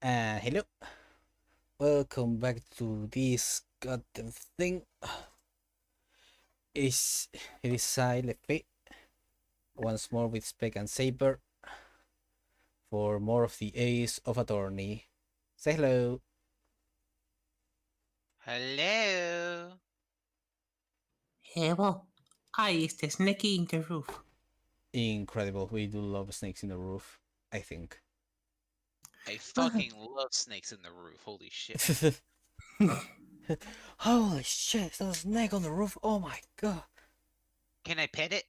Hello. Welcome back to this goddamn thing. Is it is I Lepe once more with Speck and Saber for more of the Ace of Attorney. Say hello. Hello. Well, I is the snake in the roof. Incredible. We do love snakes in the roof, I think. I fucking love snakes in the roof. Holy shit. Holy shit, there's a snake on the roof. Oh my god. Can I pet it?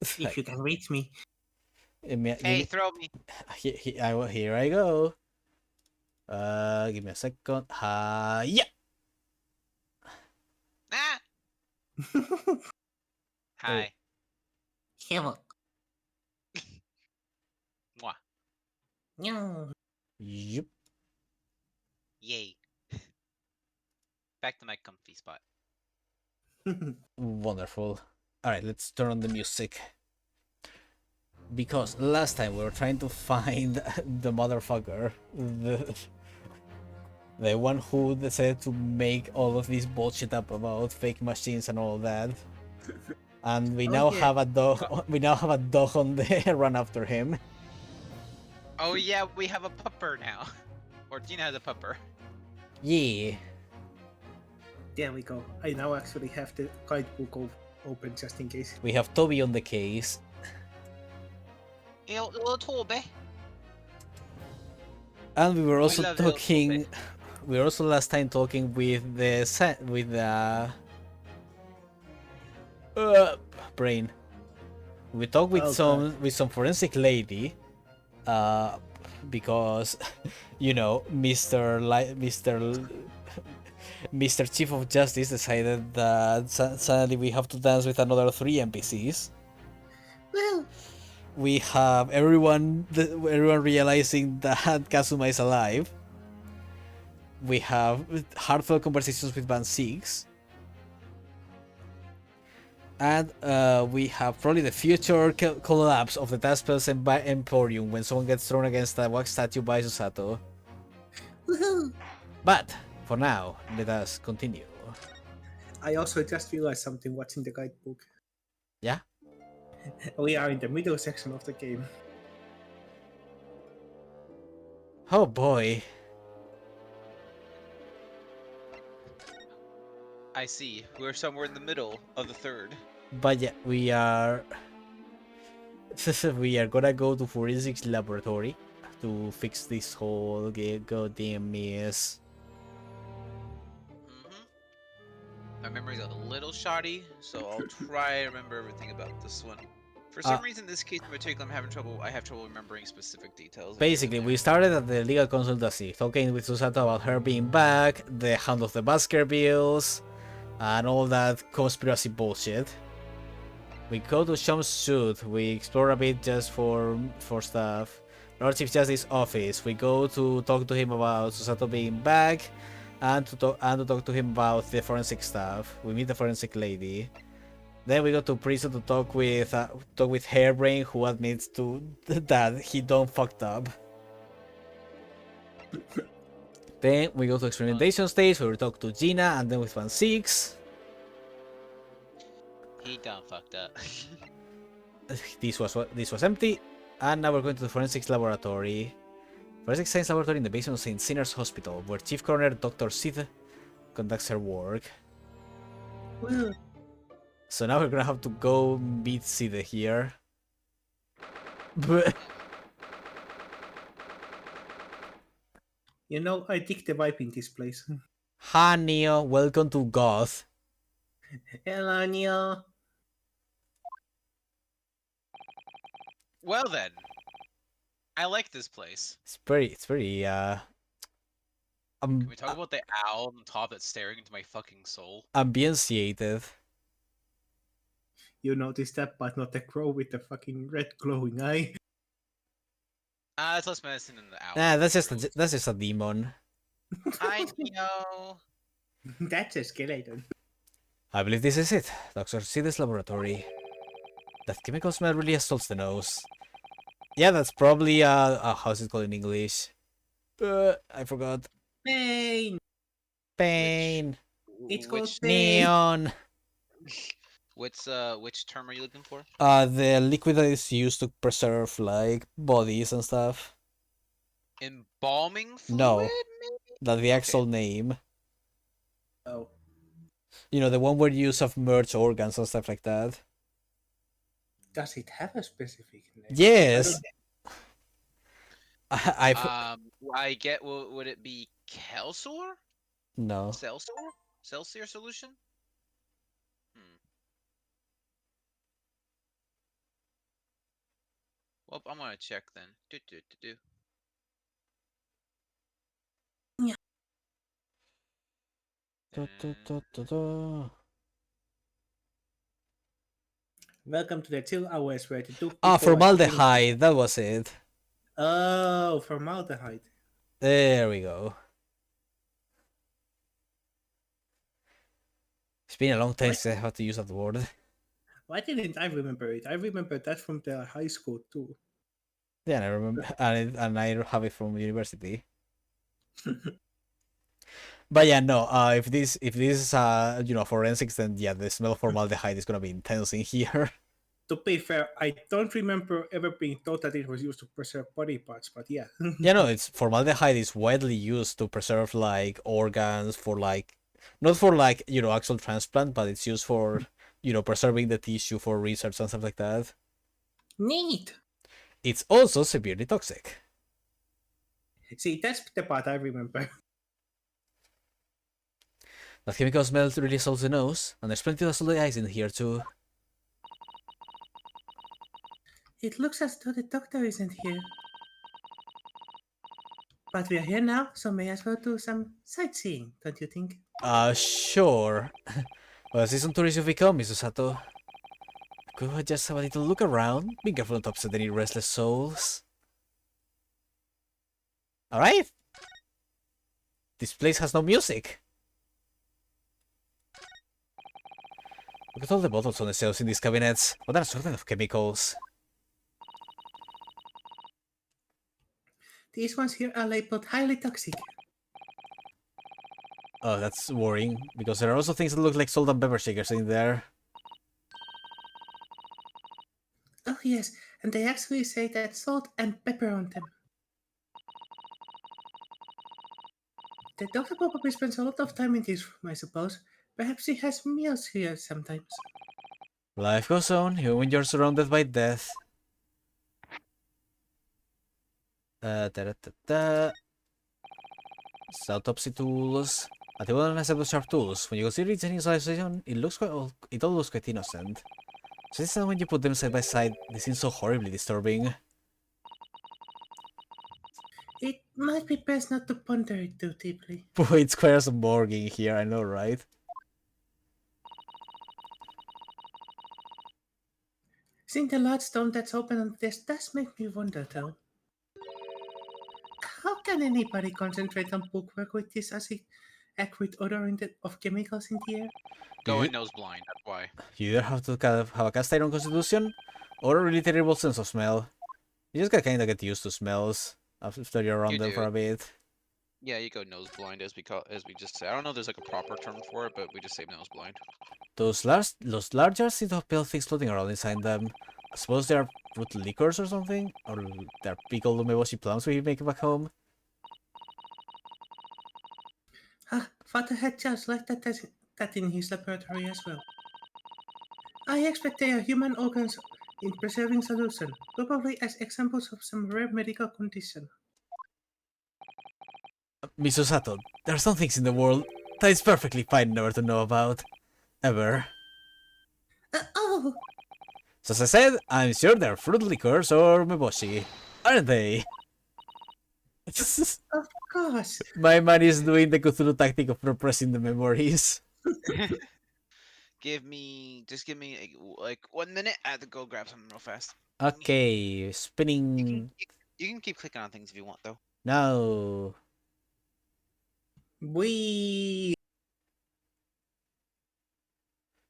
If you can reach me. Hey, throw me. Here I go. Give me a second. Yeah. Ah! Hi. Well, Mwah. no. Yup. Yay. Back to my comfy spot. Wonderful. Alright, let's turn on the music. Because last time we were trying to find the motherfucker. The one who decided to make all of this bullshit up about fake machines and all that. And we now have a dog we now have a dog on the run after him. Oh yeah, we have a pupper now. Or Gina has a pupper. Yeah. There we go. I now actually have the guidebook open just in case. We have Toby on the case. Little Toby. And we were also love little talking Toby. we were also last time talking with the brain. We talked with some forensic lady, because you know Mr. Chief of Justice decided that suddenly we have to dance with another 3 NPCs. Well, We have everyone realizing that Kazuma is alive. We have heartfelt conversations with Van 6. And we have probably the future collapse of the Taspels Emporium when someone gets thrown against a wax statue by Susato. woohoo! But for now, let us continue. I also just realized something watching the guidebook. Yeah? We are in the middle section of the game. Oh boy. I see. We're somewhere in the middle of the third. But yeah, we are gonna go to forensics laboratory to fix this whole goddamn mess. My memory's a little shoddy, so I'll try to remember everything about this one. For some reason, this case in particular, I have trouble remembering specific details. Basically, we started at the legal consultancy, talking with Susato about her being back, the Hand of the Baskervilles, and all that conspiracy bullshit. We go to Sean's suit, we explore a bit just for stuff. Lord Chief Justice's office, we go to talk to him about Susato being back, and to talk to him about the forensic stuff. We meet the forensic lady. Then we go to prison to talk with Hairbrain, who admits to that he done fucked up. Then we go to experimentation stage where we talk to Gina, and then with Van 6. He done fucked up. This was empty, and now we're going to the forensics laboratory. Forensic science laboratory in the basement of St. Sinner's Hospital, where Chief Coroner Dr. Sid conducts her work. Well, So now we're gonna have to go meet Sid here. you know, I dig the vibe in this place. Hi Neo, welcome to Goth. Hello, Neo. Well then, I like this place. It's very Can we talk about the owl on top that's staring into my fucking soul? ambientiated. You noticed that, but not the crow with the fucking red glowing eye. It's less medicine than the owl. Nah, that's just a demon. I know. That's a skeleton. I believe this is it. Dr. Sid's laboratory. That chemical smell really assaults the nose. Yeah, that's probably how's it called in English? I forgot. Pain. Pain. It's called Which pain. Neon. which term are you looking for? The liquid that is used to preserve like bodies and stuff. Embalming No, fluid, maybe? that's the Okay. actual name. Oh, You know, the one where you use of merge organs and stuff like that. does it have a specific name? I Yes. don't. I've I get. Would it be Kelsor? no. Celsor? Celsior solution? Hmm. Well, I'm gonna check then. Do do do do. Da, da, da, da, da. Welcome to the 2 hours where the two Ah, people are talking. formaldehyde. That was it. Oh, formaldehyde. There we go. It's been a long time Why, since I had to use that word. why didn't I remember it? I remember that from the high school too. Yeah, and I remember, and I have it from university. But yeah, no. If this is forensics, then yeah, the smell of formaldehyde is gonna be intense in here. To be fair, I don't remember ever being told that it was used to preserve body parts, but yeah. Yeah, no, it's formaldehyde is widely used to preserve like organs for like not for like actual transplant, but it's used for preserving the tissue for research and stuff like that. Neat. It's also severely toxic. See, that's the part I remember. That chemical smell really salts the nose, and there's plenty of salty ice in here too. It looks as though the doctor isn't here. But we are here now, so may as well do some sightseeing, don't you think? Sure. Well, season tourist you've become, Mrs. Sato. Could I just have a little look around? Be careful not to upset any restless souls. Alright? This place has no music. Look at all the bottles on the shelves in these cabinets. What an assortment of chemicals. These ones here are labeled highly toxic. Oh, that's worrying, because there are also things that look like salt and pepper shakers in there. Oh yes, and they actually say that salt and pepper on them. The doctor probably spends a lot of time in this room, I suppose. Perhaps he has meals here sometimes. Life goes on, even when you're surrounded by death. Da-da-da-da. Autopsy tools. A table and a set of sharp tools. When you consider its initialization, it all looks quite innocent. So this is when you put them side by side, they seem so horribly disturbing. It might be best not to ponder it too deeply. Boy, it's quite some morgue here, I know, right? Seeing the large dome that's open on this does make me wonder, though. How can anybody concentrate on bookwork with this acrid odor of chemicals in the air? You, Going nose blind. That's why. you either have to kind of have a cast iron constitution, or a really terrible sense of smell. You just gotta kinda get used to smells after you're around You them for do. a bit. Yeah, you go nose blind as we just say. I don't know if there's like a proper term for it, but we just say nose blind. Those large jars seem to have pale things floating around inside them. I suppose they are fruit liquors or something? Or they're pickled umeboshi plums we make back home? Ah, Father had just left that in his laboratory as well. I expect they are human organs in preserving solution, probably as examples of some rare medical condition. Miso there are some things in the world that it's perfectly fine never to know about. Ever. Oh! So as I said, I'm sure they're fruit liquors or umeboshi. Aren't they? Of course! My man is doing the Cthulhu tactic of repressing the memories. Give me like 1 minute. I have to go grab something real fast. Okay, You spinning. you can keep clicking on things if you want though. No. We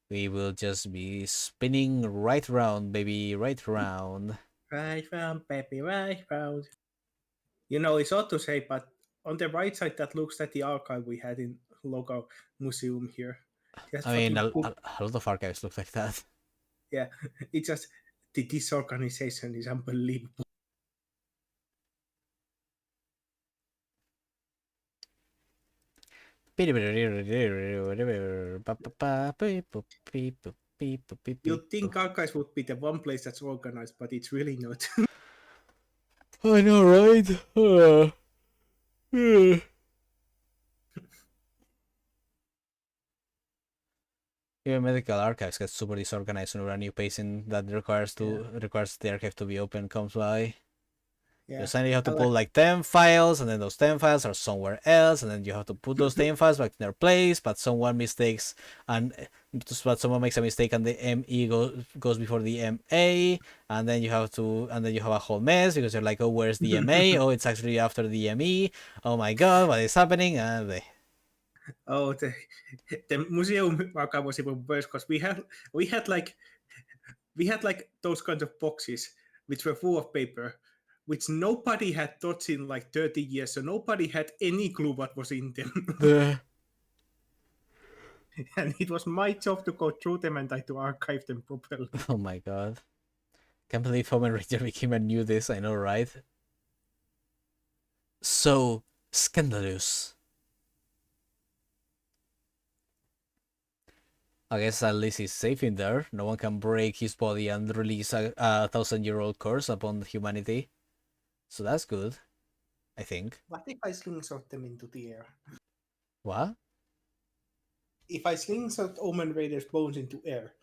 We will just be spinning right round, baby, right round. right round, baby, right round. You know, it's odd to say, but on the right side, that looks like the archive we had in local museum here. Just I mean, fucking a book. lot of archives look like that. Yeah, it's just the disorganization is unbelievable. You'd think archives would be the one place that's organized, but it's really not. I know, right? Even medical archives get super disorganized whenever a new patient that requires the archive to be open comes by. Yeah, Suddenly you have to I pull like 10 files, and then those 10 files are somewhere else, and then you have to put those 10 files back in their place, but someone mistakes, but someone makes a mistake, and the ME goes before the MA, and then you have a whole mess, because you're like, oh, where's the MA? Oh, it's actually after the ME. Oh my god, what is happening? Oh, the museum archive was even worse because we had like those kinds of boxes which were full of paper, which nobody had touched in like 30 years, so nobody had any clue what was in them. And it was my job to go through them and try to archive them properly. Oh my god. Can't believe Home and Ranger became a new this, I know, right? So scandalous. I guess at least he's safe in there. No one can break his body and release a 1,000-year-old curse upon humanity. So that's good, I think. What if I slingshot them into the air? What? If I slingshot Omen Raider's bones into air,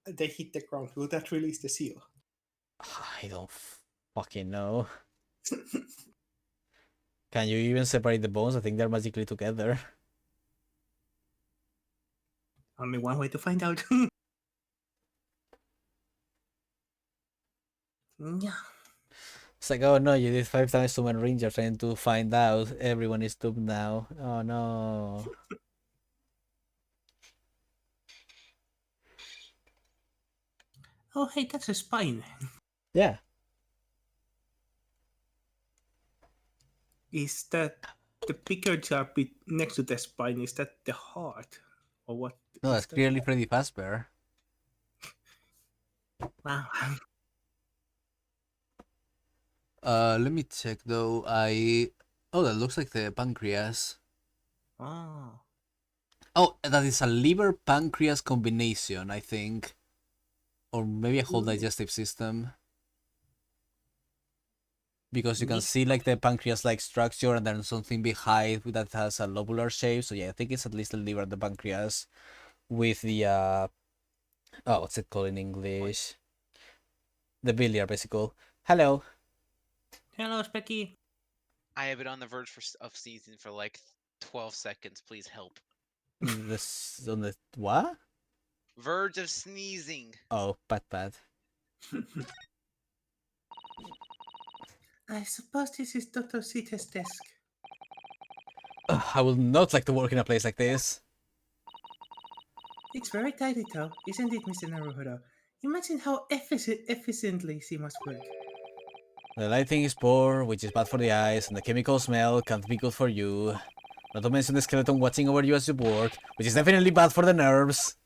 they hit the ground. Will that release the seal? I don't fucking know. Can you even separate the bones? I think they're magically together. Only one way to find out. Yeah. It's like, oh no, you did 5 times to one ranger trying to find out. Everyone is doomed now. Oh no. Oh, hey, that's a spine. Yeah. Is that the bigger jar bit next to the spine? Is that the heart? Or what? No, is that's that? clearly Freddy Fazbear. Wow. Let me check though. Oh, that looks like the pancreas. Oh. Oh, that is a liver pancreas combination, I think. Or maybe a whole Ooh. digestive system. Because you can Neat. see like the pancreas like structure, and then something behind that has a lobular shape. So yeah, I think it's at least the liver and the pancreas with the oh, what's it called in English? The biliary vesicle. Hello. Hello, Specky. I have been on the verge of sneezing for like 12 seconds. Please help. This on the what? Verge of sneezing. Oh, bad. I suppose this is Dr. Sita's desk. I would not like to work in a place like this. It's very tidy though, isn't it, Mr. Naruhodo? Imagine how efficiently she must work. The lighting is poor, which is bad for the eyes, and the chemical smell can't be good for you. Not to mention the skeleton watching over you as you work, which is definitely bad for the nerves.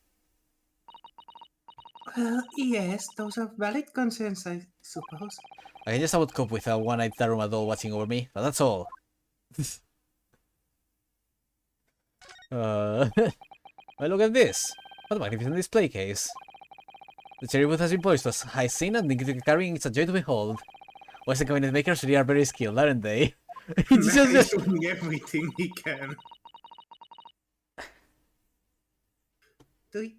Well, yes, those are valid concerns, I suppose. I guess I would cope with a one-eyed Daruma doll watching over me, but that's all. Well, look at this. What a magnificent display case. The cherry wood has been polished to a high scene, and the carving is a joy to behold. Western cabinet makers really are very skilled, aren't they? It's Man is just... doing everything he can. Do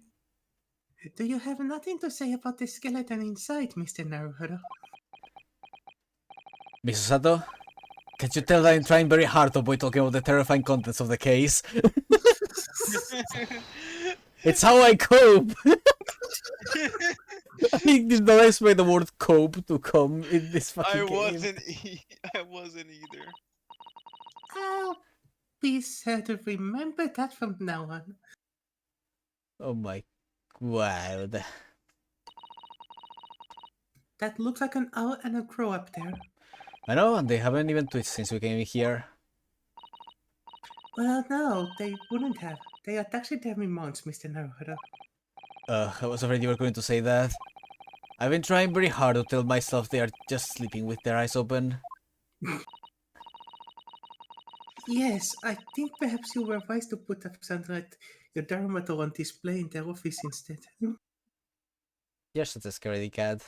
you have nothing to say about the skeleton inside, Mr. Naruhodo? Misato, can't you tell that I'm trying very hard to avoid talking about the terrifying contents of the case? It's how I cope! I did not expect the word cope to come in this fucking game. I wasn't either. I'll be sure to remember that from now on. Oh my... Wow. That looks like an owl and a crow up there. I know, and they haven't even twitched since we came in here. Well, no, they wouldn't have. They are taxidermy mounts, Mr. Naruto. I was afraid you were going to say that. I've been trying very hard to tell myself they are just sleeping with their eyes open. Yes, I think perhaps you were wise to put up something like your Dharmato on display in their office instead. You're such a scaredy cat.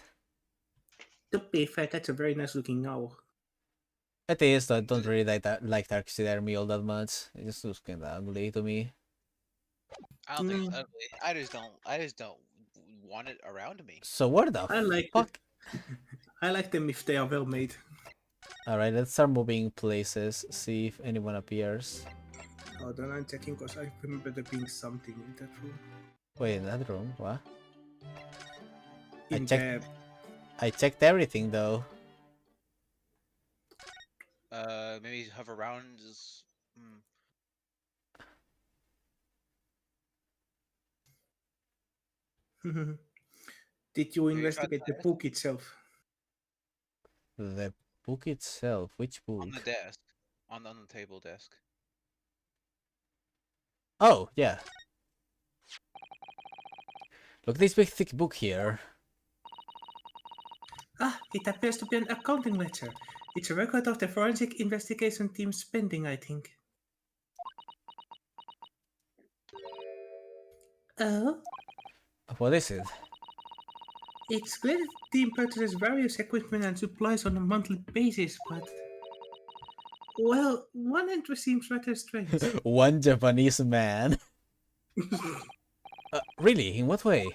To be fair, that's a very nice looking owl. It is, though I don't really like taxidermy all that much. It just looks kinda ugly to me. I don't think it's ugly. I just don't want it around me. So what the I like fuck? I like them if they are well made. Alright, let's start moving places, see if anyone appears. Hold on, I'm checking because I remember there being something in that room. Wait, in that room? What? In I checked everything though. Maybe hover around is. the... Did you Maybe try investigate the that book itself? The book itself, which on the book? desk, on the table desk. Oh, yeah. Look at this big thick book here. Ah, it appears to be an accounting ledger. It's a record of the forensic investigation team's spending, I think. Oh? What is it? It's clear that the team purchases various equipment and supplies on a monthly basis, but... Well, one entry seems rather strange. One Japanese man. Really? In what way?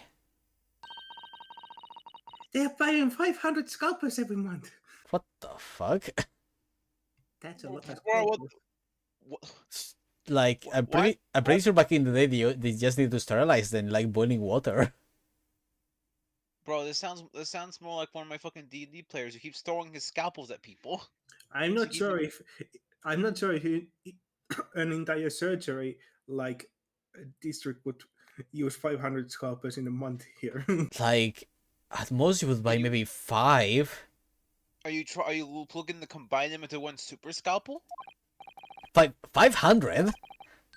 They are buying 500 scalpers every month. What the fuck? That's a lot of Bro, scalpers. what? Like, I'm What? pretty sure back in the day they just need to sterilize them like boiling water. Bro, this sounds more like one of my fucking D&D players who keeps throwing his scalpels at people. I'm So not sure if an entire surgery like a district would use 500 scalpers in a month here. Like, at most you would buy maybe 5. Are you looking to combine them into one super scalpel? 500?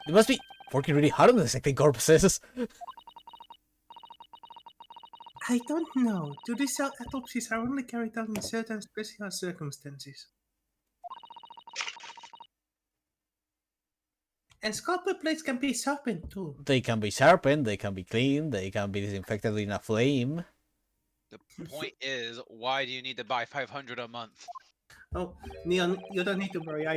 They must be working really hard on dissecting corpses. I don't know. Judicial autopsies are only carried out in certain special circumstances. And scalpel blades can be sharpened too. They can be sharpened, they can be cleaned, they can be disinfected in a flame. The point is, why do you need to buy 500 a month? Oh, Neon, you don't need to worry.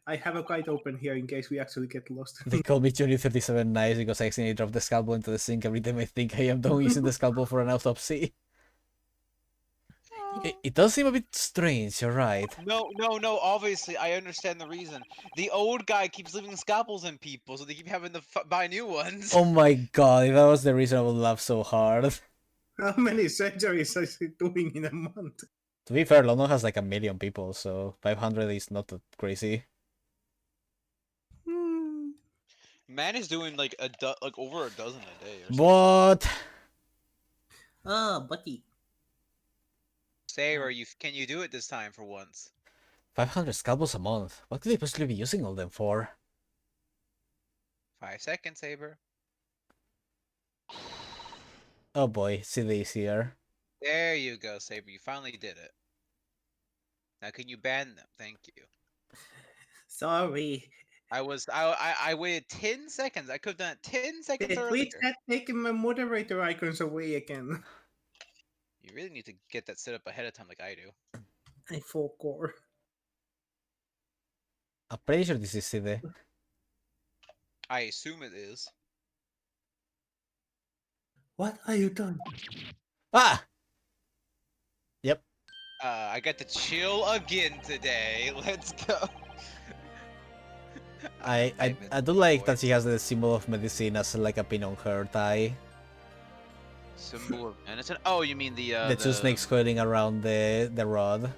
I have a guide open here in case we actually get lost. They call me Johnny37 Nice because I accidentally drop the scalpel into the sink every time I think I am done using the scalpel for an autopsy. It does seem a bit strange, you're right. No, obviously, I understand the reason. The old guy keeps leaving scalpels in people, so they keep having to buy new ones. Oh my god, if that was the reason I would laugh so hard. How many surgeries is he doing in a month? To be fair, London has like 1 million people, so 500 is not that crazy. Man is doing like over a dozen a day or something. What? Oh, buddy. Saber, can you do it this time for once? 500 scalpels a month. What could they possibly be using all them for? 5 seconds, Saber. Oh boy, see this here. There you go, Saber. You finally did it. Now can you ban them? Thank you. Sorry. I waited 10 seconds. I could have done it 10 seconds The earlier. tweets had taken my moderator icons away again. You really need to get that set up ahead of time like I do. I forgot. I'm pretty sure this is CD. I assume it is. What are you doing? Ah! Yep. I got to chill again today. Let's go. I do like that she has the symbol of medicine as like a pin on her thigh. Symbol of medicine. Oh, you mean The two snakes coiling around the rod.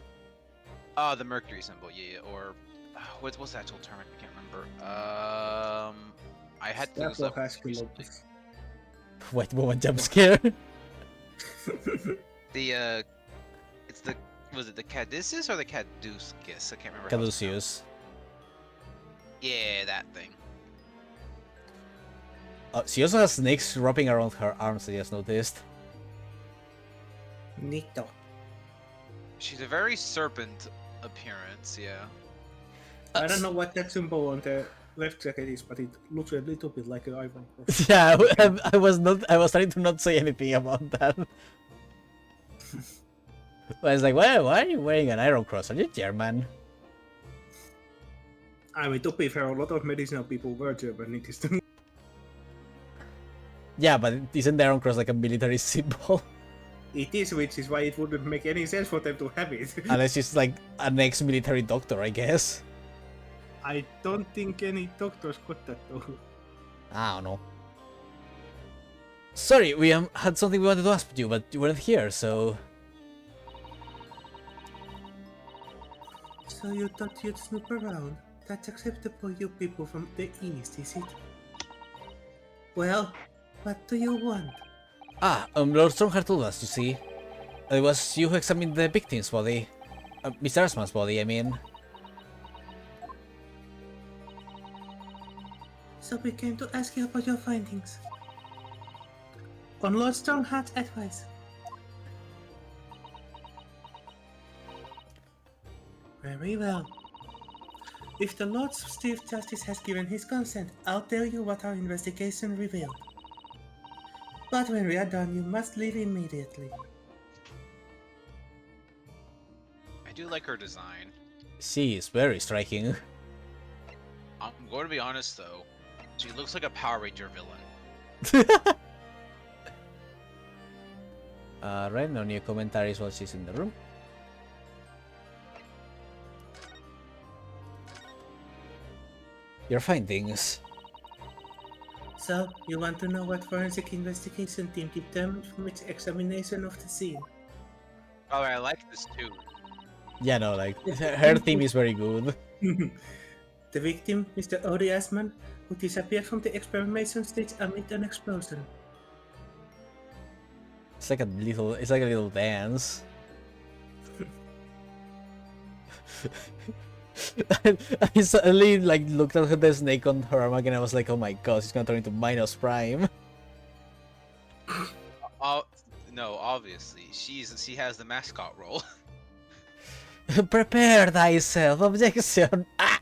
Oh, the mercury symbol. Yeah, or what's the actual term? I can't remember. I had to look this up recently. Wait, one jump scare. It's the was it the Caduceus or the Caduceus? I can't remember. Caduceus. Yeah, that thing. She also has snakes wrapping around her arms, I just noticed. Neato. She's a very serpent appearance, yeah. I don't know what that symbol on the left jacket is, but it looks a little bit like an Iron Cross. Yeah, I was trying to not say anything about that. I was like, why are you wearing an Iron Cross? Are you German? I mean, to be fair, a lot of medicinal people were German in this. Yeah, but isn't the Iron Cross like a military symbol? It is, which is why it wouldn't make any sense for them to have it. Unless she's like an ex-military doctor, I guess. I don't think any doctors got that though. I don't know. Sorry, we had something we wanted to ask you, but you weren't here, so... So you thought you'd snoop around? That's acceptable, you people from the east, is it? Well, what do you want? Lord Strongheart told us, you see. It was you who examined the victim's body. Mr. Asman's body, I mean. So we came to ask you about your findings. On Lord Strongheart's advice. Very well. If the Lord Chief Justice has given his consent, I'll tell you what our investigation revealed. But when we are done, you must leave immediately. I do like her design. She is very striking. I'm going to be honest though. She looks like a Power Ranger villain. Right, no new commentaries while she's in the room. Your findings. So, you want to know what forensic investigation team determined from its examination of the scene? Oh, I like this too. Yeah, no, like, her theme is very good. The victim, Mr. Odi Asman, who disappeared from the experimentation stage amid an explosion. It's like a little dance. I suddenly like looked at the snake on her arm again. I was like, oh my god, she's gonna turn into Minus Prime. No, obviously she has the mascot role. Prepare thyself, objection. Ah!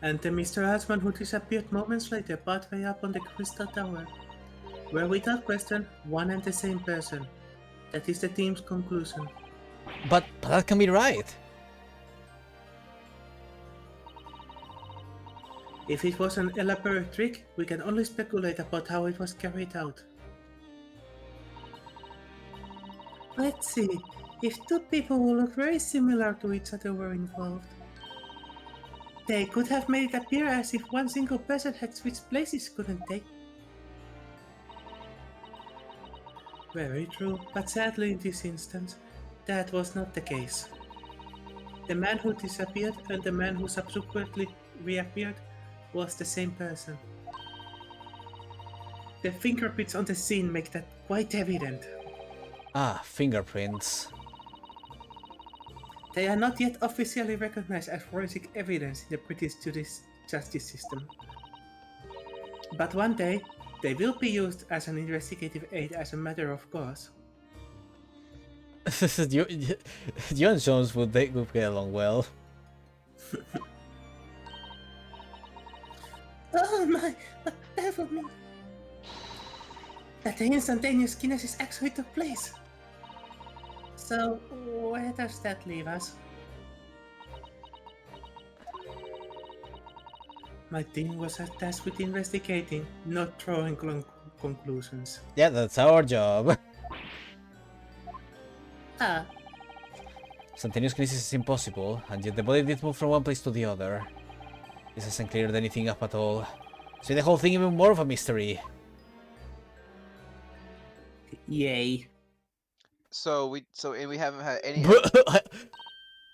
And the Mr. Asman who disappeared moments later partway up on the Crystal Tower were without question one and the same person. That is the team's conclusion. But that can be right. If it was an elaborate trick, we can only speculate about how it was carried out. Let's see, if two people who look very similar to each other were involved, they could have made it appear as if one single person had switched places, couldn't they? Very true, but sadly in this instance, that was not the case. The man who disappeared and the man who subsequently reappeared was the same person. The fingerprints on the scene make that quite evident. Ah, fingerprints. They are not yet officially recognized as forensic evidence in the British justice system. But one day, they will be used as an investigative aid as a matter of course. you and Jones would get along well. Oh my, what devil me! That the instantaneous kinesis actually took place. So, where does that leave us? My team was tasked with investigating, not drawing conclusions. Yeah, that's our job. Ah, Instantaneous kinesis is impossible, and yet the body did move from one place to the other. This hasn't cleared anything up at all. So the whole thing even more of a mystery. yay. So we haven't had any.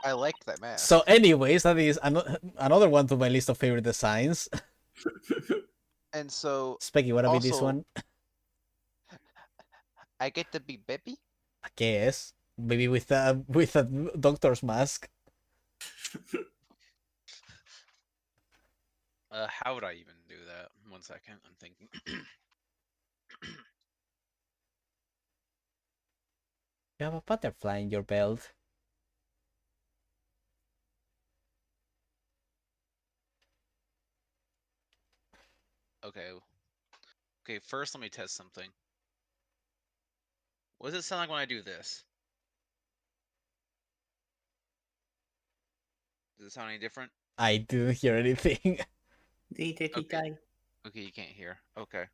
I liked that mask. So anyways, that is another one to my list of favorite designs. And so Specky, wanna be this also- one? I get to be Beppy. I guess. Maybe with a doctor's mask. How would I even do that? 1 second, I'm thinking. You have a butterfly in your belt. Okay. Okay, first let me test something. What does it sound like when I do this? Does it sound any different? I didn't hear anything. Did he Okay. die? Okay, you can't hear. Okay.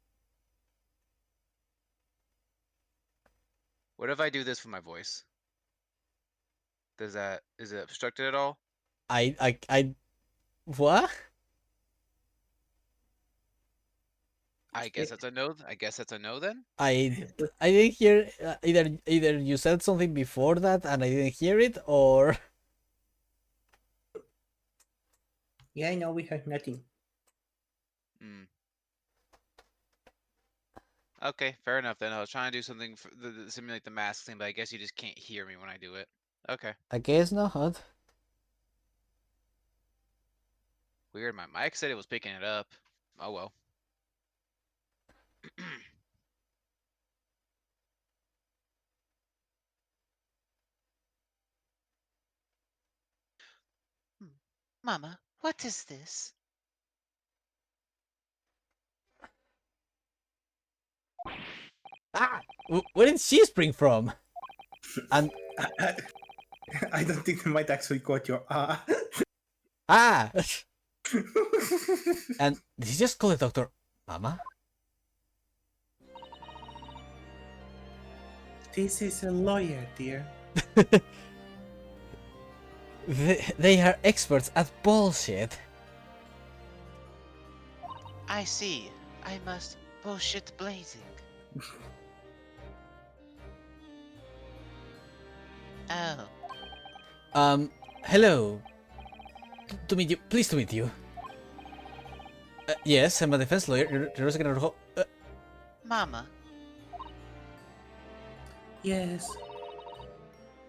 What if I do this with my voice? Is it obstructed at all? What? I guess that's a no. I guess that's a no then. I didn't hear either you said something before that and I didn't hear it, or Yeah, I know we heard nothing. Hmm. Okay, fair enough then. I was trying to do something for simulate the mask thing, but I guess you just can't hear me when I do it. Okay. I guess not. Weird. My mic said it was picking it up. Oh well. Mama, what is this? Ah, where did she spring from? And I don't think they might actually quote your ah, and did he just call the doctor Mama? This is a lawyer, dear. They are experts at bullshit. I see. I must bullshit blazing. Oh. Hello. To meet you, pleased to meet you. Yes, I'm a defense lawyer. Mama, Yes.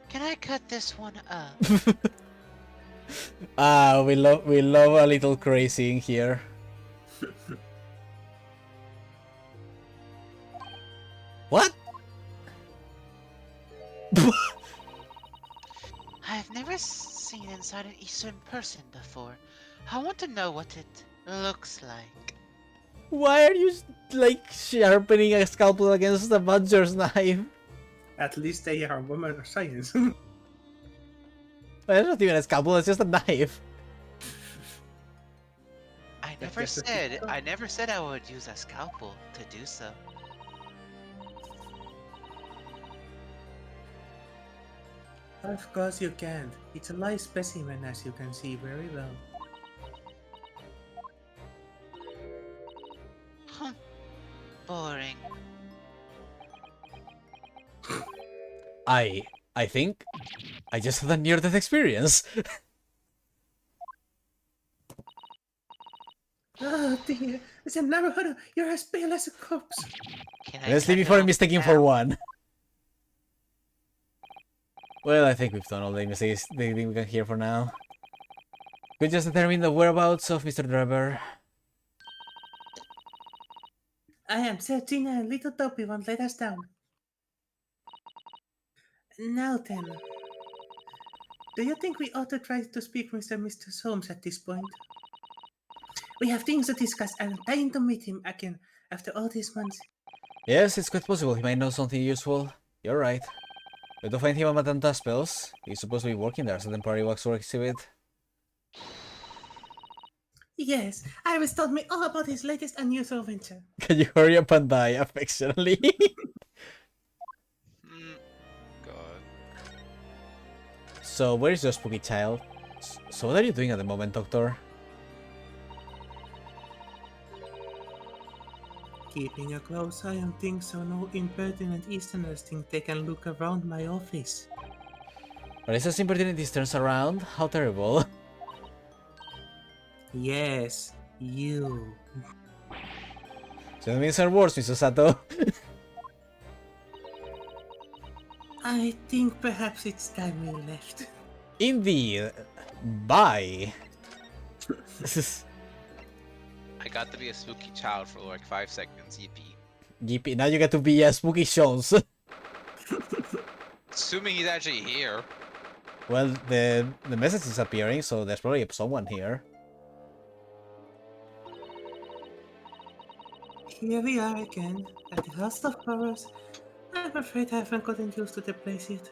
can I cut this one up? We love a little crazy in here. What? I've never seen inside an Eastern person before. I want to know what it looks like. Why are you like sharpening a scalpel against a butcher's knife? At least they are women of science. Well, it's not even a scalpel, it's just a knife. I That's never just a said picture. I never said I would use a scalpel to do so. Of course you can't. It's a live specimen, as you can see very well. Boring. I think I just had a near-death experience. Oh dear, as I've never heard of, you're as pale as a corpse. Can I Let's leave cut before it I'm off mistaken for now? one. Well, I think we've done all the mistakes we can hear for now. We just determined the whereabouts of Mr. Drebber. I am certain a little dopey won't let us down. Now then, do you think we ought to try to speak with Mr. Solmes at this point? We have things to discuss and I'm dying to meet him again after all these months. Yes, it's quite possible he might know something useful. You're right. We have to find him at Matanta Spells. He's supposed to be working there as a temporary waxwork exhibit. Yes, Iris told me all about his latest unusual venture. Can you hurry up and die affectionately? God. So, where is your spooky child? So, what are you doing at the moment, Doctor? Keeping a close eye on things so no impertinent Easterners think they can look around my office. But it's as impertinent this turns around? How terrible. Yes, you. So, that means are worse, Mr. Sato. I think perhaps it's time we left. Indeed. Bye. I got to be a spooky child for like 5 seconds. Yippee. Yippee, now you get to be Spooky Jones. Assuming he's actually here. Well, the message is appearing, so there's probably someone here. Here we are again, at the House of Horrors. I'm afraid I haven't gotten used to the place yet.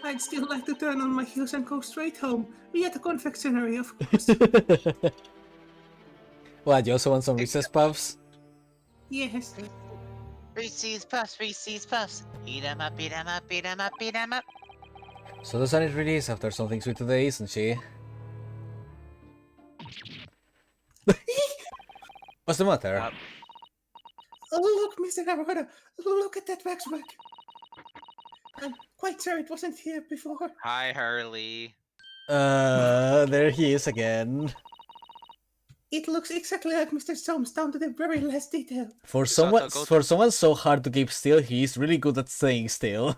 I'd still like to turn on my heels and go straight home, via the confectionery, of course. What, you also want some Reese's Puffs? Yes. Reese's Puffs, Reese's Puffs. Eat 'em up, eat 'em up, eat 'em up, eat 'em up. So the sun is released after something sweet today, isn't she? What's the matter? Oh, look, Mr. Avocado, look at that waxwork. I'm quite sure it wasn't here before. Hi, Hurley. There he is again. It looks exactly like Mr. Soames down to the very last detail. For Sato, someone so hard to keep still, he's really good at staying still.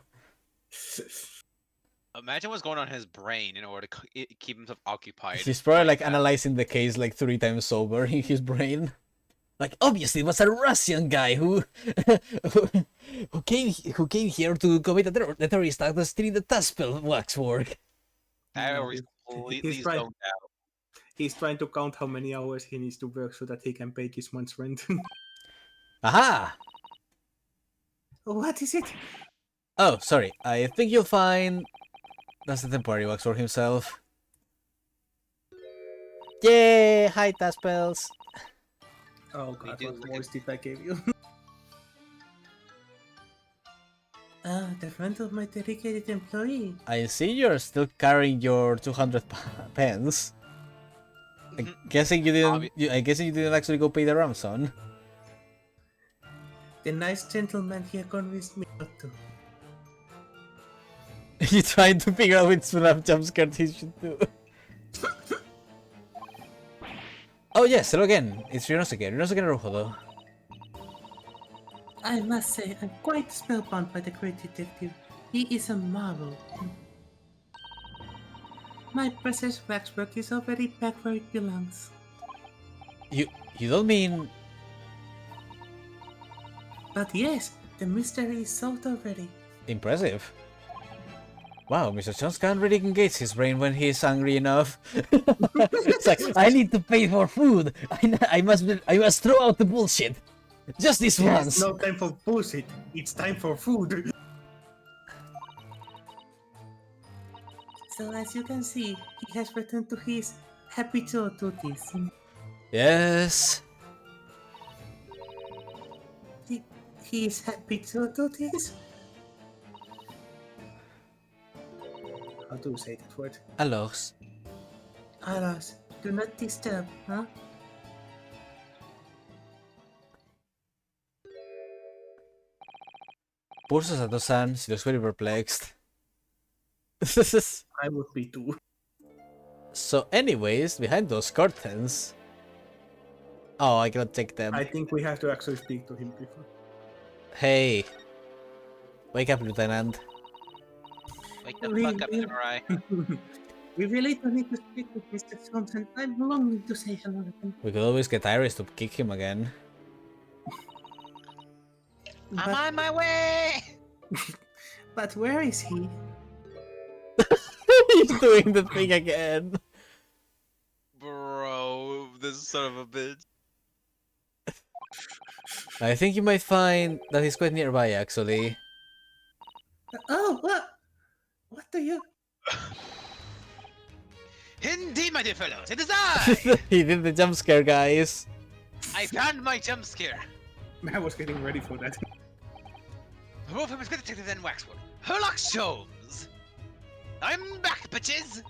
Imagine what's going on in his brain in order to keep himself occupied. He's probably like that. analyzing the case like 3 times sober in his brain. Like, obviously it was a Russian guy who who came here to commit a terrorist act and stealing the Taspel waxwork. That was completely He's right. zoned out. He's trying to count how many hours he needs to work so that he can pay his month's rent. Aha! What is it? Oh, sorry. I think you'll find that's the temporary waxwork himself. Yay! Hi, Taspels. Oh god, did what look voice did I give you? The front of my dedicated employee. I see you're still carrying your 200 pence. I'm guessing you didn't. I guessing you didn't actually go pay the ransom. The nice gentleman here convinced me not to. You trying to figure out which snap jump scare he should do. Oh yes, hello again. It's Rinosuke Rojo though. I must say, I'm quite spellbound by the great detective. He is a marvel. My precious waxwork is already back where it belongs. You don't mean? But yes, the mystery is solved already. Impressive. Wow, Mr. Jones can't really engage his brain when he's angry enough. It's like, I need to pay for food. I must throw out the bullshit. Just this once. It's no time for bullshit. It's time for food. So as you can see, he has returned to his habitual duties. Yes. His habitual duties? How do you say that word? Alors. Alas, do not disturb, huh? Poor Sato-san, she looks very perplexed. I would be too. So anyways, behind those curtains... Oh, I cannot take them. I think we have to actually speak to him before. Hey. Wake up, Lieutenant. Wake the fuck up, Samurai. We really don't need to speak with Mr. Thompson. I'm longing to say hello to him. We could always get Iris to kick him again. I'm on my way! But where is he? He's doing the thing again. Bro, this son of a bitch. I think you might find that he's quite nearby, actually. Oh, what? What do you... Indeed, my dear fellows, it is I! He did the jump scare, guys. I found my jump scare. I was getting ready for that. The wolf famous good detective and waxwork. Herlock Sholmes! I'm back, bitches!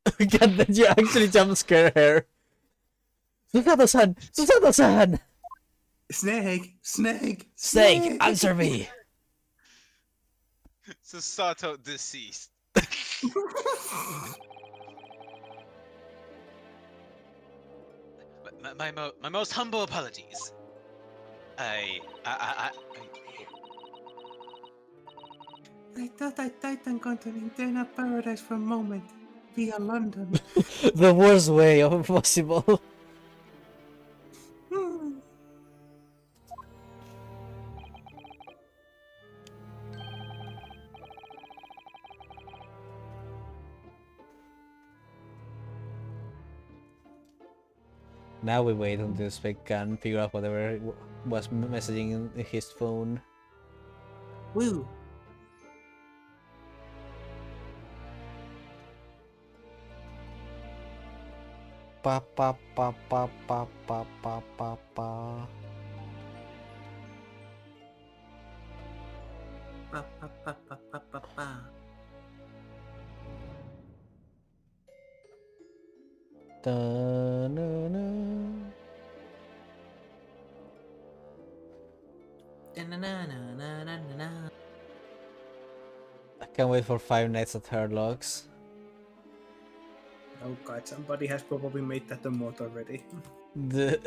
God, did you actually jump scare her? Susato-san! Susato-san! Snake! Snake! Snake, answer me! Susato deceased. My most humble apologies. I I thought I tightened control internal paradise for a moment. Via London. The worst way of possible. Hmm. Now we wait until Spec can figure out whatever was messaging in his phone. Woo. Pa pa pa pa pa pa pa pa pa. Pa pa pa pa pa pa pa. Da-na-na. Da-na-na-na-na-na-na. I can't wait for 5 nights at Hardlocks. Oh god, somebody has probably made that a mod already. The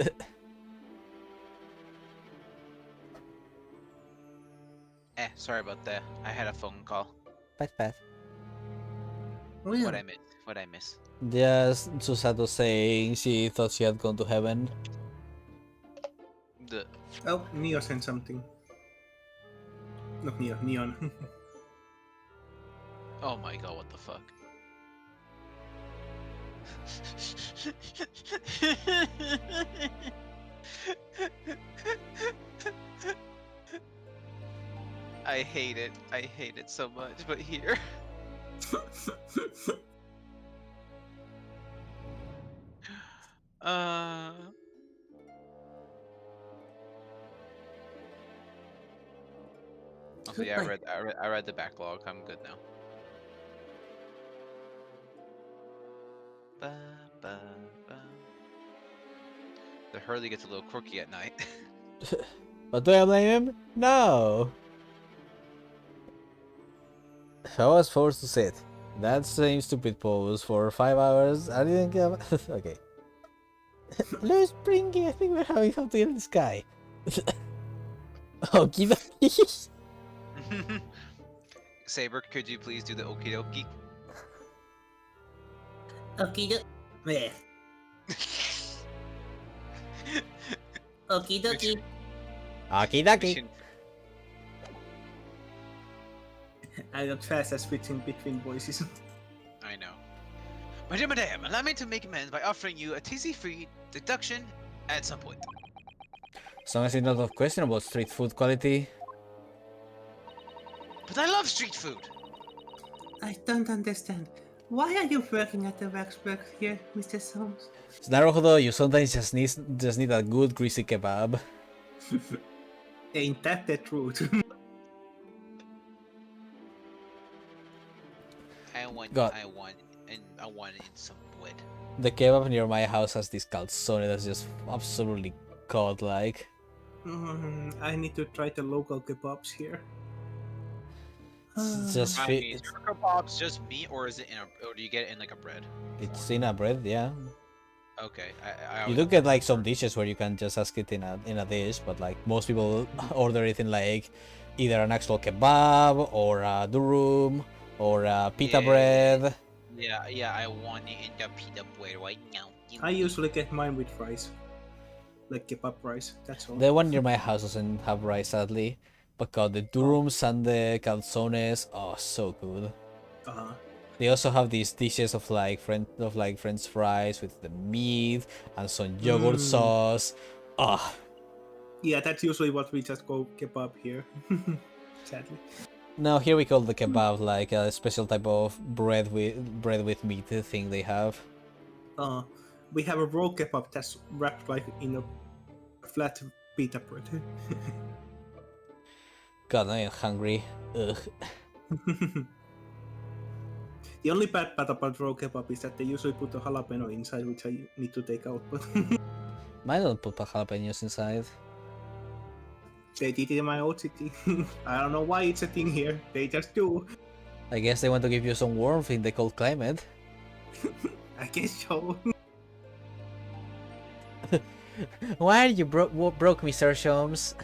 sorry about that. I had a phone call. pat. Well, What I miss? What I miss? Just Susato saying she thought she had gone to heaven. The oh, Neo sent something. Not Neo, Neon. oh my god, what the fuck? I hate it. I hate it so much, but here. Uh. Also, yeah, I read the backlog. I'm good now. Ba, ba, ba. The Hurley gets a little quirky at night. But do I blame him? No! I was forced to sit. That same stupid pose for 5 hours. I didn't get. Okay. Let's bring it. I think we're having something in the sky. Okie dokie. Saber, could you please do the okie dokie? Okie dokie. Meh. Okie dokie. Okie dokie. Mission- I'm not fast at switching between voices. I know. Madam, allow me to make amends by offering you a TC-free deduction at some point. As long as it's not of questionable street food quality. But I love street food! I don't understand. Why are you working at the waxworks here, Mr. Soames? Naruhodo, you sometimes just need a good greasy kebab. Ain't that the truth? I want God. it in some wood. The kebab near my house has this calzone that's just absolutely godlike. I need to try the local kebabs here. It's just I fit. mean, is your kebabs just meat, or is it or do you get it in like a bread? It's in a bread, yeah. Okay, You do get like some dishes where you can just ask it in a dish, but like most people order it in like either an actual kebab or a durum or a pita bread. Yeah, I want it in the pita bread right now. I usually get mine with rice. Like kebab rice, that's all. The one near my house doesn't have rice, sadly. But God, the durums and the calzones, oh, so good. They also have these dishes of like French fries with the meat and some yogurt sauce. Ah. Yeah, that's usually what we just call kebab here. Sadly. No, here we call the kebab like a special type of bread with meat thing they have. We have a raw kebab that's wrapped like in a flat pita bread. God, I am hungry. Ugh. The only bad part about raw kebab is that they usually put a jalapeno inside, which I need to take out, but Mine don't put jalapenos inside. they did it in my old city. I don't know why it's a thing here. They just do. I guess they want to give you some warmth in the cold climate. I guess so. Why are you broke, Mr. Sholmes?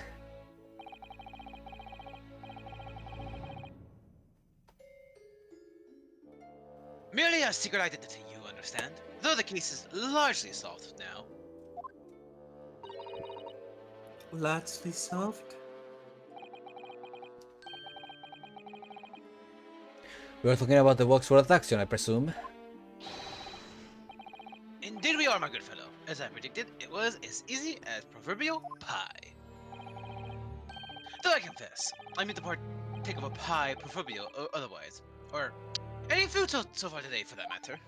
Merely a secret identity, you understand? Though the case is largely solved now. Largely solved. We're talking about the Voxworld action, I presume. Indeed we are, my good fellow. As I predicted, it was as easy as proverbial pie. Though I confess, I mean to partake of a pie, proverbial or otherwise. Or any food so far today, for that matter.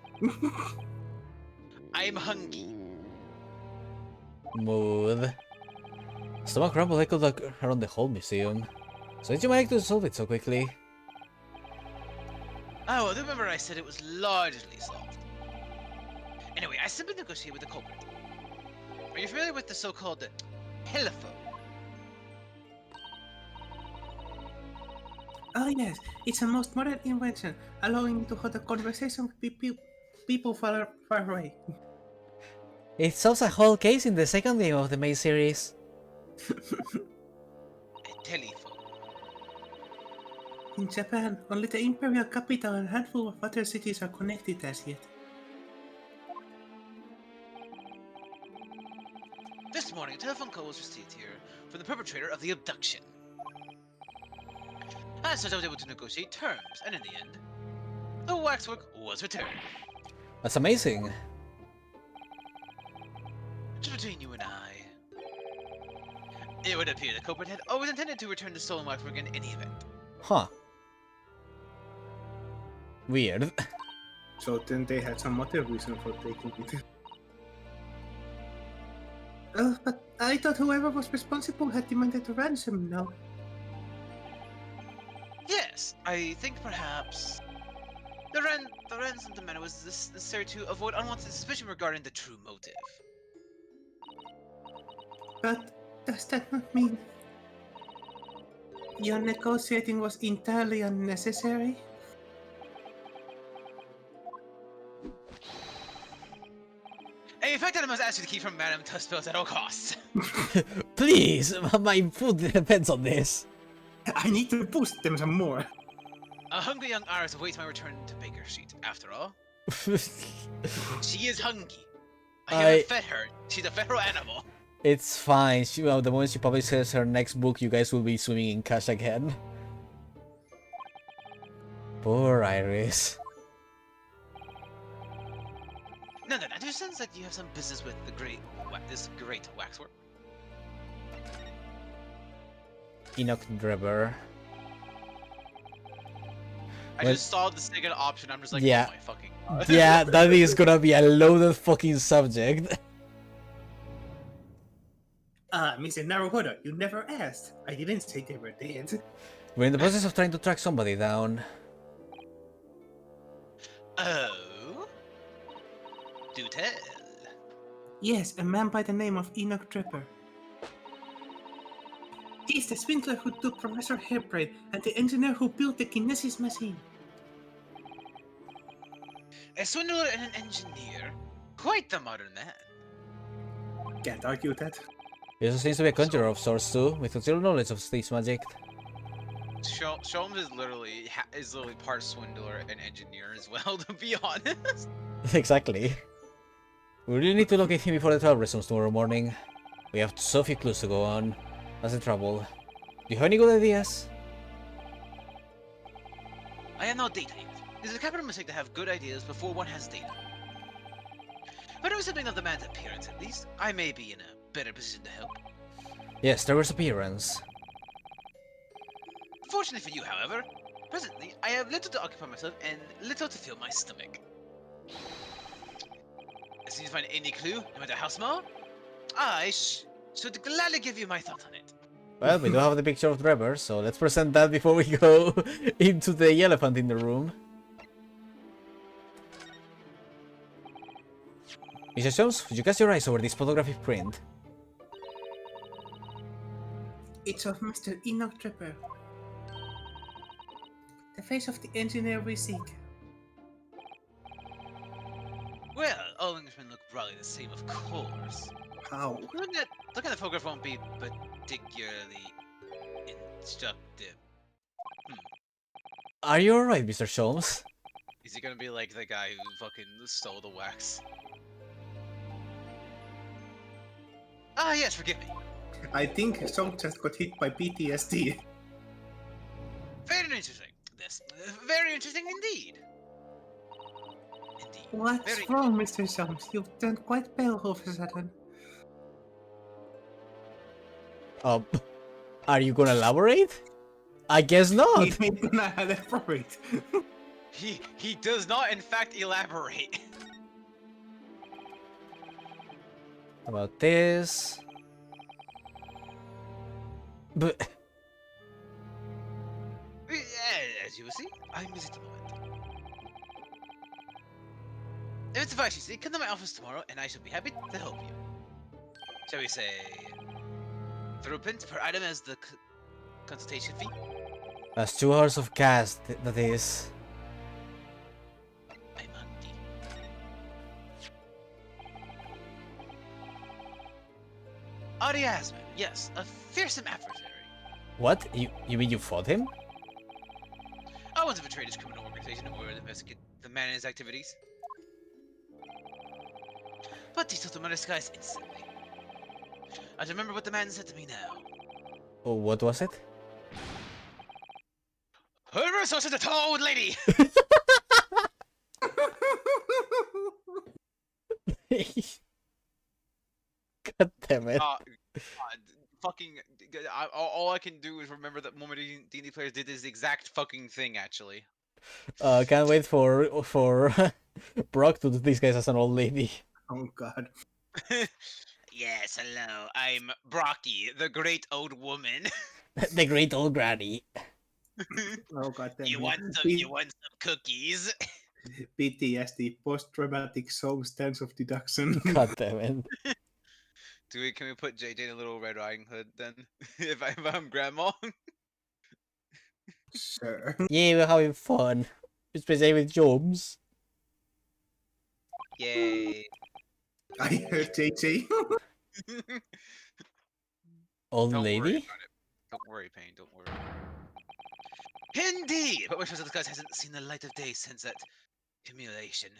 I'm hungry. Mood. Stomach rumble echoed around the whole museum. So did you manage to solve it so quickly? Oh, I do remember I said it was largely solved. Anyway, I simply negotiated with the culprit. Are you familiar with the so-called telephone? Oh yes, it's a most modern invention, allowing me to hold a conversation with people far away. It solves a whole case in the second game of the main series. A telephone. In Japan, only the imperial capital and a handful of other cities are connected as yet. This morning, a telephone call was received here from the perpetrator of the abduction. As such, I was able to negotiate terms, and in the end, the waxwork was returned. That's amazing. Just between you and I, it would appear the culprit had always intended to return the stolen waxwork in any event. Huh. Weird. So then they had some other reason for taking it. But I thought whoever was responsible had demanded a ransom now. Yes, I think perhaps the ransom demand was necessary to avoid unwanted suspicion regarding the true motive. But does that not mean your negotiating was entirely unnecessary? In fact, I must ask you to keep from Madame Tussfeld at all costs. Please, my food depends on this. I need to boost them some more. A hungry young Iris awaits my return to Baker Street. After all, she is hungry. I haven't fed her. She's a feral animal. It's fine. The moment she publishes her next book, you guys will be swimming in cash again. Poor Iris. No, I do sense that you have some business with this great waxwork. Enoch Drebber. I just saw the second option. I'm just like, yeah. oh my fucking god. Yeah, that is gonna be a loaded fucking subject. Mr. Naruhodo, you never asked. I didn't say they were dead. We're in the process of trying to track somebody down. Oh? Do tell. Yes, a man by the name of Enoch Drebber. He's the swindler who took Professor Hairbrain and the engineer who built the Kinesis machine. A swindler and an engineer? Quite the modern man. Can't argue that. He also seems to be a conjurer of sorts too, with considerable knowledge of stage magic. Sholmes is literally part swindler and engineer as well, to be honest. Exactly. We really need to locate him before the trial resumes tomorrow morning. We have so few clues to go on. That's the trouble. Do you have any good ideas? I have no data yet. It is a capital mistake to have good ideas before one has data. But knowing something of the man's appearance at least, I may be in a better position to help. Yes, Trevor's appearance. Fortunately for you, however, presently I have little to occupy myself and little to fill my stomach. As soon as you find any clue, no matter how small, I should gladly give you my thoughts on it. Well, we do have the picture of Drebber, so let's present that before we go into the elephant in the room. Mr. Jones, would you cast your eyes over this photographic print? It's of Mr. Enoch Drebber. The face of the engineer we seek. Well, all Englishmen look broadly the same, of course. How? Looking at the photograph won't be particularly instructive. Are you alright, Mr. Sholmes? Is he gonna be like the guy who fucking stole the wax? Ah, yes, forgive me. I think Song just got hit by PTSD. Very interesting. This. Very interesting indeed. Indeed. What's Very wrong, Mr. Sholmes? You've turned quite pale all of a sudden. Are you gonna elaborate? I guess not. He ain't gonna elaborate. He does not in fact elaborate. About this. But As you will see, I'm busy at the moment. If it's advice you see, come to my office tomorrow and I shall be happy to help you. Shall we say £3 per item as the consultation fee? that's 2 hours of cast, that is. I'm hungry. Ariasman, yes, a fearsome adversary. What? You mean you fought him? I once betrayed his criminal organization in order to investigate the man and his activities. But he took my disguise instantly. I remember what the man said to me now. Oh, what was it? Whoever is the tall old lady! God damn it. Fucking. All I can do is remember that more D&D players did this exact fucking thing, actually. Can't wait for Brock to disguise as an old lady. Oh god. Yes, hello. I'm Brocky, the great old woman. The great old granny. Oh god damn. You want some cookies? PTSD, post-traumatic soul stance of deduction. God damn it. Can we put JJ in a little Red Riding Hood then? if I'm grandma? Sure. Yeah, we're having fun. Especially with Jones. Yay. I heard JJ. Old Don't worry lady? about it. Don't worry, Payne, don't worry. Indeed! But which of the guys hasn't seen the light of day since that humiliation?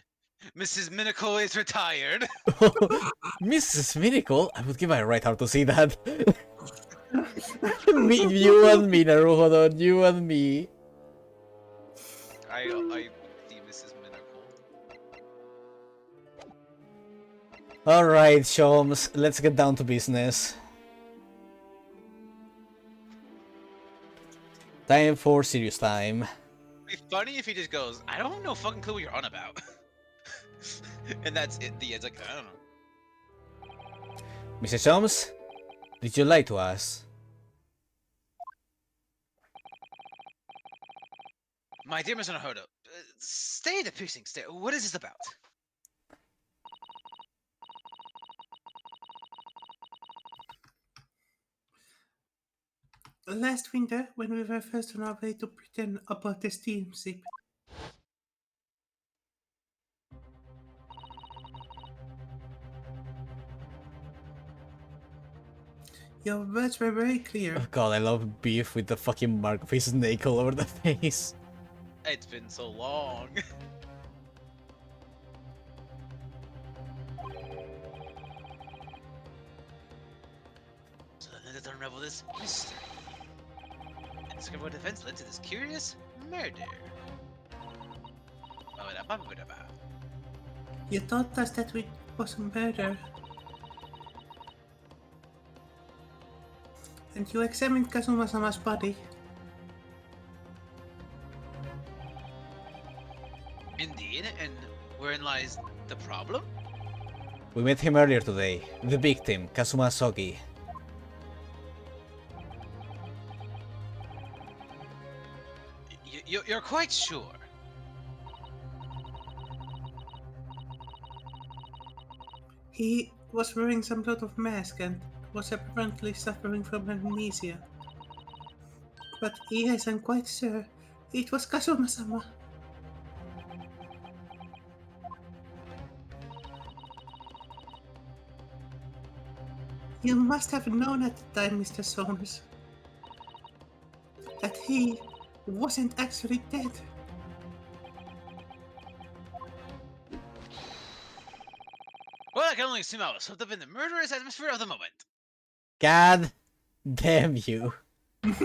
Mrs. Minicle is retired! Mrs. Miracle? I would give my right arm to see that. You and me, Naruhodon, you and me. I see Mrs. Minicle. Alright, Sholmes, let's get down to business. Time for serious time. It'd be funny if he just goes, I don't have no fucking clue what you're on about. And that's it. The end's like, I don't know. Mr. Sholmes, did you lie to us? My dear Mr. Nahodo, stay the piercing stare. What is this about? Last winter, when we were first on our way to pretend about the steamship, your words were very clear. Oh god, I love beef with the fucking mark of his snake all over the face. It's been so long. So then let's unravel this mystery. And discover what events led to this curious murder. You told us that it was a murder. And you examined Kazuma-sama's body. Indeed, and wherein lies the problem? We met him earlier today. The victim, Kazuma Sogi. You're quite sure? He was wearing some sort of mask and was apparently suffering from amnesia. But yes, I'm quite sure it was Kazuma-sama. You must have known at the time, Mr. Solness, that he wasn't actually dead. Well, I can only assume I was swept up in the murderous atmosphere of the moment. God damn you. But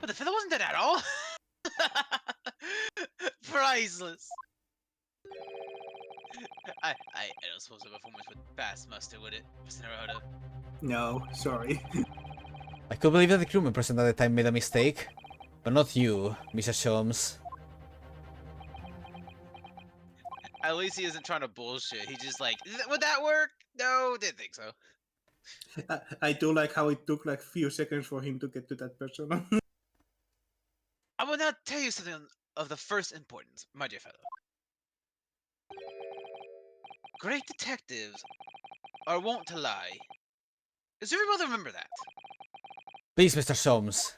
the fellow wasn't dead at all. Priceless. I don't suppose a performance would pass muster, would it, Mr. Naruto? No, sorry. I could believe that the crew members at the time made a mistake, but not you, Mr. Sholmes. At least he isn't trying to bullshit. He's just like, would that work? No, didn't think so. I do like how it took like few seconds for him to get to that person. I will now tell you something of the first importance, my dear fellow. Great detectives are wont to lie. Is everybody remember that? Please, Mr. Sholmes.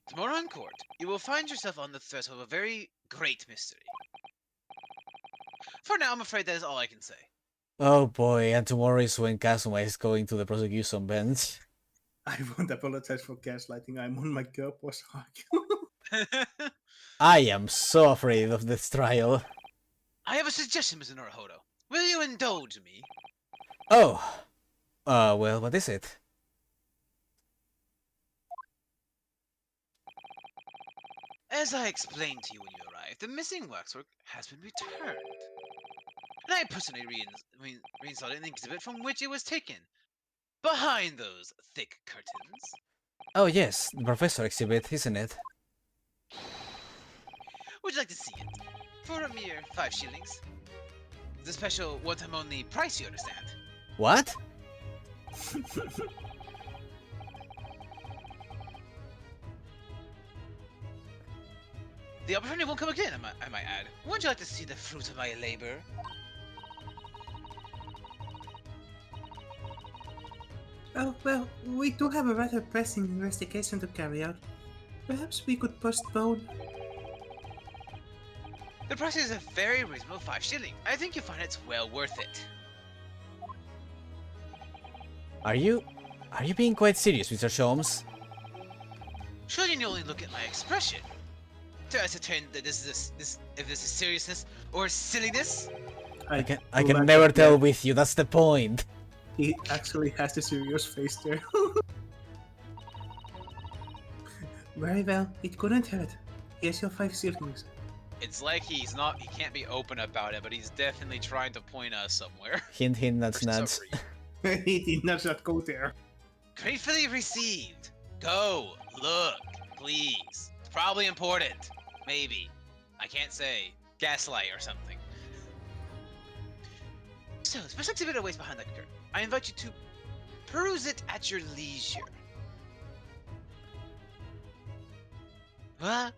Tomorrow in court, you will find yourself on the threshold of a very great mystery. For now, I'm afraid that is all I can say. Oh boy, and tomorrow is when Kazuma is going to the prosecution bench. I won't apologize for gaslighting. I'm on my girl boss hug. I am so afraid of this trial. I have a suggestion, Mr. Naruhodo. Will you indulge me? Oh. Well, what is it? As I explained to you when you arrived, the missing waxwork has been returned. And I personally reinstalled an exhibit from which it was taken. Behind those thick curtains. Oh yes, the professor exhibit, isn't it? Would you like to see it? For a mere 5 shillings. The special one-time only price, you understand. What? The opportunity won't come again, I might add. Wouldn't you like to see the fruit of my labor? Oh, well, we do have a rather pressing investigation to carry out. Perhaps we could postpone. The price is a very reasonable 5 shillings. I think you'll find it's well worth it. Are you being quite serious, Mr. Sholmes? Surely you only look at my expression to ascertain that if this is seriousness or silliness. I can never tell with you, that's the point. He actually has a serious face there. Very well, it couldn't hurt. Here's your 5 shillings. It's like he can't be open about it, but he's definitely trying to point us somewhere. Hint, hint, nuts, For some nuts. reason. He did not go there. Gratefully received. Go, look, please. It's probably important. Maybe. I can't say. Gaslight or something. So, the special exhibit awaits behind that curtain. I invite you to peruse it at your leisure. What?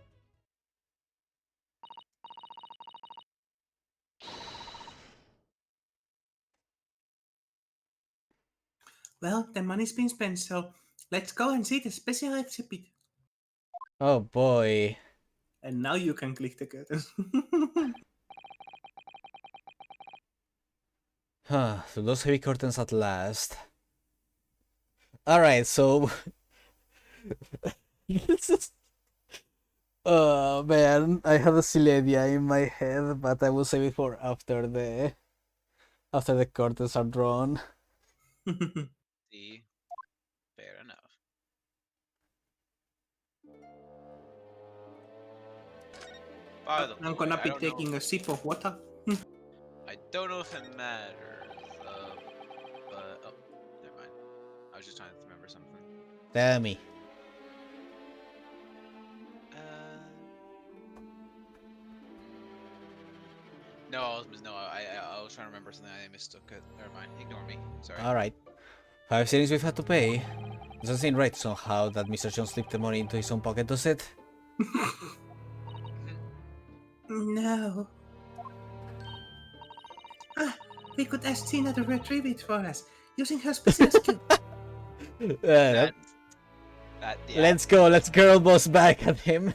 Well, the money's been spent, so let's go and see the special exhibit. Oh boy. And now you can click the curtains. Huh, so those heavy curtains at last. Alright, so... This is... Oh man, I had a silly idea in my head, but I will save it for after the curtains are drawn. See? Fair enough. By the I'm way, gonna I be don't know- taking a sip of water. I don't know if it matters, but oh, never mind. I was just trying to remember something. Tell me. No, I was trying to remember something. I mistook it. Never mind. Ignore me. Sorry. Alright. 5 shillings we've had to pay. Doesn't seem right somehow that Mr. Jones slipped the money into his own pocket, does it? No. Ah, we could ask Tina to retrieve it for us, using her special skill. Yeah. Let's go, let's girl boss back at him.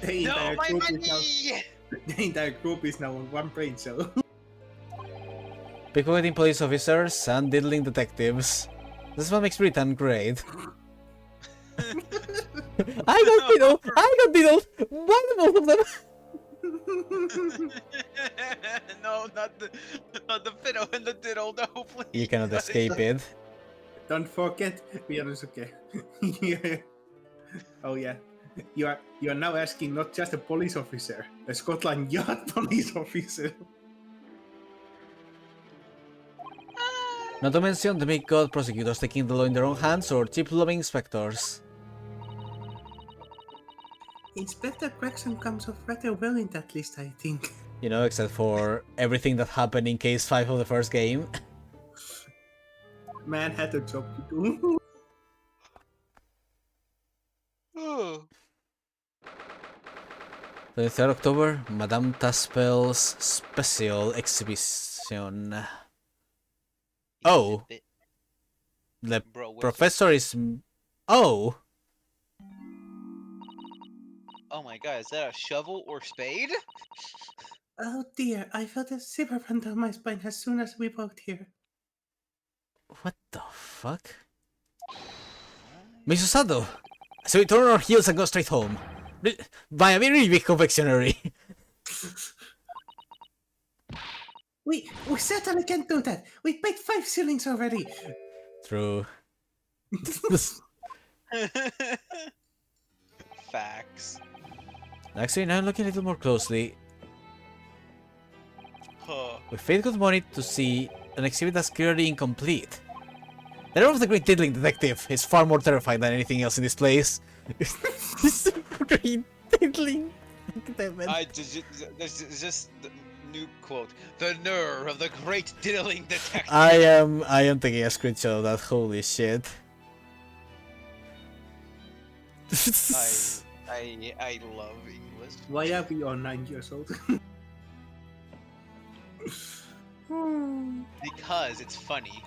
The No, entire my group is now, money! the entire group is now on one brain cell. Pickpocketing police officers and diddling detectives. This one makes Britain great. I got diddled! I got diddled! Why the both of them? No, not the fiddle and the diddle. No, please. You cannot escape it. Don't forget, Miyazuke. Yeah. Oh yeah. You are now asking not just a police officer, a Scotland Yard police officer. Not to mention the big god prosecutors taking the law in their own hands or cheap-loving inspectors. Inspector Gregson comes off rather well in that list, I think. You know, except for everything that happened in case 5 of the first game. Man had a job to do. Oh. 23rd October, Madame Taspel's special exhibition. Oh, the Bro, professor is... Oh! Oh my god, is that a shovel or spade? Oh dear, I felt a shiver run down my spine as soon as we walked here. What the fuck? Misusado! So we turn our heels and go straight home. By a very big confectionery. We certainly can't do that. We paid 5 shillings already. True. Facts. Actually, now looking a little more closely, Huh. we paid good money to see an exhibit that's clearly incomplete. The name of the Great Diddling Detective is far more terrifying than anything else in this place. This Great Diddling Detective. There's just the new quote. The nerve of the great diddling detective. I am taking a screenshot of that. Holy shit. I love English. Why are we all 9 years old? Because it's funny.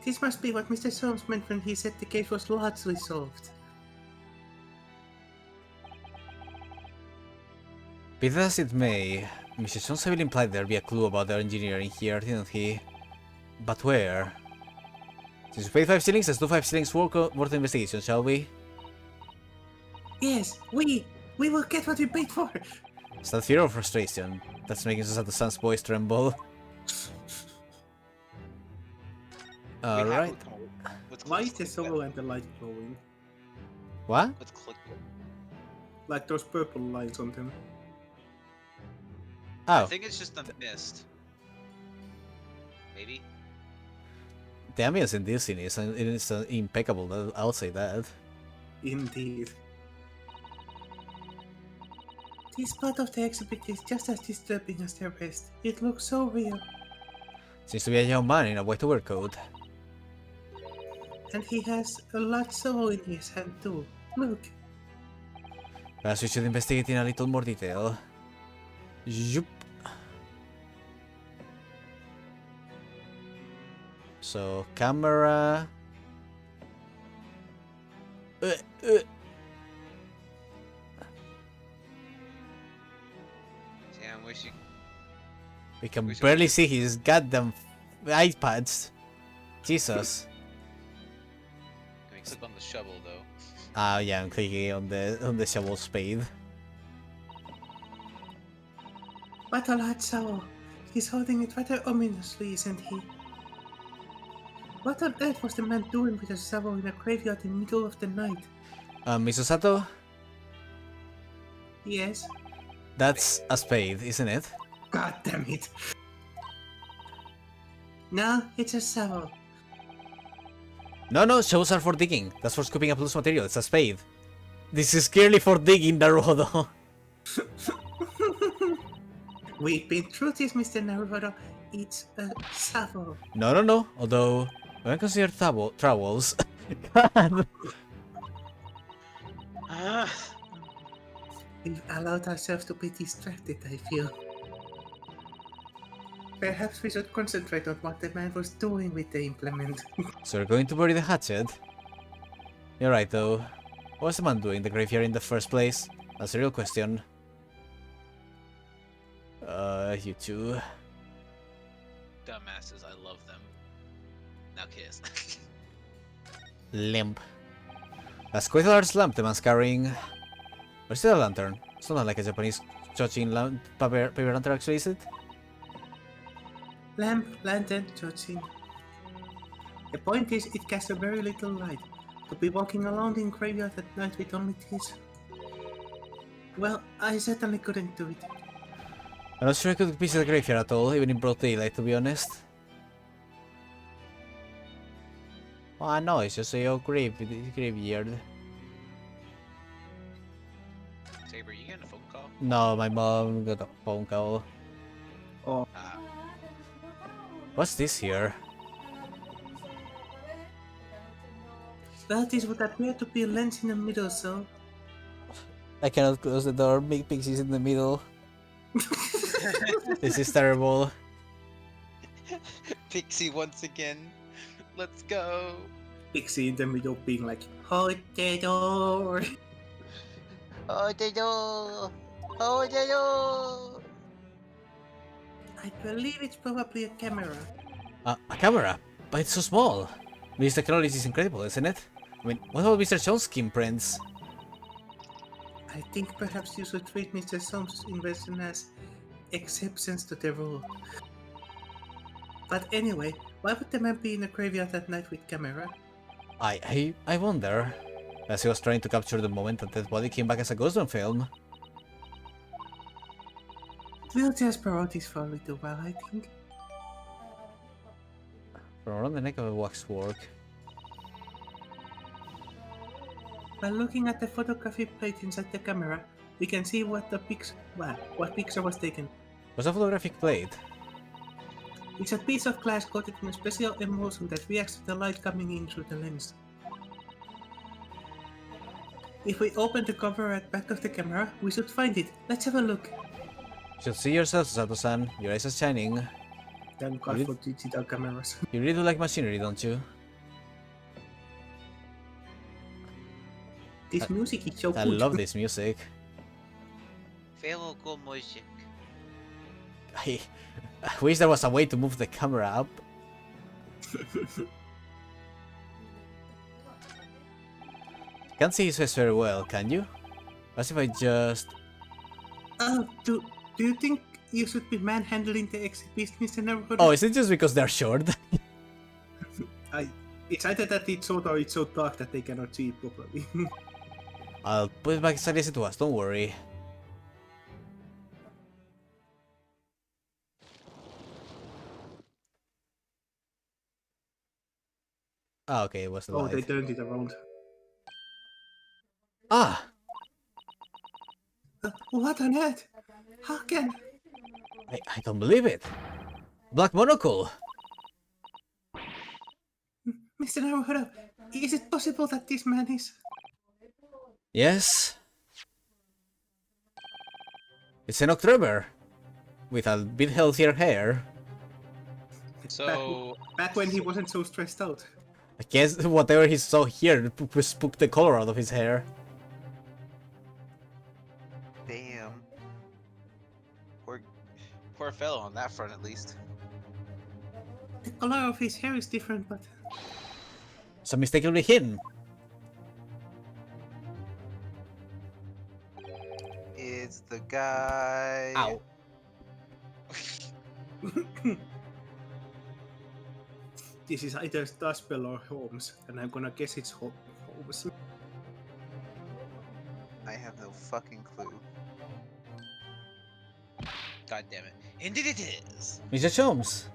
This must be what Mr. Soames meant when he said the case was largely solved. Be that as it may, Mr. Jones heavily implied there'd be a clue about their engineering here, didn't he? But where? Since we paid 5 shillings, let's do 5 shillings worth investigation, shall we? Yes, we will get what we paid for. Is that fear or frustration that's making Susato San's voice tremble? Alright. Why is the shovel and the light glowing? What? Let's click it. Like those purple lines on them. I Oh, think it's just the mist. Maybe. the ambience in this scene is impeccable, I'll say that. Indeed. This part of the exhibit is just as disturbing as the rest. It looks so real. Seems to be a young man in a white overcoat. And he has a large shovel in his hand too. Look. Perhaps we should investigate in a little more detail. Zoop. So, camera... Damn, wish you. We can We should- barely see his goddamn iPads. Jesus. Can we click on the shovel though? Ah, yeah, I'm clicking on the shovel spade. What a large shovel. He's holding it rather ominously, isn't he? What on earth was the man doing with a shovel in a graveyard in the middle of the night? Mizusato, Yes? that's a spade, isn't it? God damn it. No, it's a shovel. No, shovels are for digging. That's for scooping up loose material. It's a spade. This is clearly for digging, Naruhodo. We've been through this, Mr. Naruhodo. It's a shovel. No. Although, when I consider trowels... God. We've allowed ourselves to be distracted, I feel. Perhaps we should concentrate on what the man was doing with the implement. So we're going to bury the hatchet? You're right, though. What was the man doing in the graveyard in the first place? That's a real question. you two. Dumbasses, I love them. Now kiss. Limp. That's quite a large lamp the man's carrying. Or is it a lantern? It's not like a Japanese chochin paper lantern actually, is it? Lamp, lantern, chochin. The point is, it casts a very little light. To be walking around in graveyard at night with only this... Well, I certainly couldn't do it. I'm not sure I could visit the graveyard at all, even in broad daylight, to be honest. Oh, no, it's just a graveyard. Saber, you getting a phone call? No, my mom got a phone call. Ah, What's this here? That is what appeared to be a lens in the middle, so... I cannot close the door, big pixies in the middle. This is terrible. Pixie once again. Let's go. Pixie in the middle being like, hold the door! Oh, the door! Oh, the door! I believe it's probably a camera. A camera? But it's so small. This technology is incredible, isn't it? I mean, what about Mr. Jones' skin prints? I think perhaps you should treat Mr. Soames' invention as exceptions to the rule. But anyway, why would the man be in a graveyard at night with camera? I wonder. As he was trying to capture the moment that dead body came back as a ghost on film. We'll just borrow this for a little while, I think. From around the neck of a waxwork. By looking at the photography plate inside the camera, we can see what picture was taken. What's a photographic plate? It's a piece of glass coated in a special emulsion that reacts to the light coming in through the lens. If we open the cover at back of the camera, we should find it. Let's have a look. You should see yourself, Sato-san. Your eyes are shining. Thank God for digital cameras. You really do like machinery, don't you? This music is so I good. love this music. Very good music. I wish there was a way to move the camera up. Can't see his face very well, can you? As if I just... Do you think you should be manhandling the exhibitionist in the neighborhood? Oh, is it just because they're short? It's either that it's short or it's so dark that they cannot see it properly. I'll put it back exactly as it was, don't worry. Ah, okay, it was the light. They turned it around. Ah! What on earth? How can... I don't believe it! Black monocle! Mr. Naruhodo, is it possible that this man is... Yes? It's an Drebber! With a bit healthier hair. So, Back when he wasn't so stressed out. I guess whatever he saw here spooked the color out of his hair. Damn. Poor fellow on that front, at least. The color of his hair is different, but... So mistakenly him. It's the guy. Ow. This is either Staspel or Holmes, and I'm gonna guess it's Holmes. I have no fucking clue. God damn it. Indeed it is. Mr. Holmes.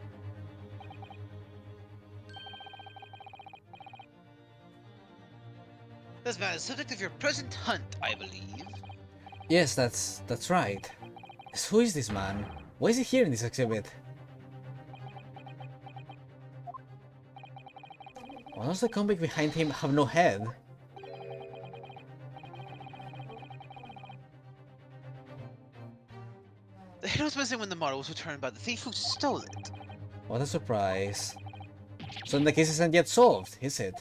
This man is subject of your present hunt, I believe. Yes, that's right. So who is this man? Why is he here in this exhibit? Why does the convict behind him have no head? The head was missing when the model was returned by the thief who stole it. What a surprise. So the case isn't yet solved, is it?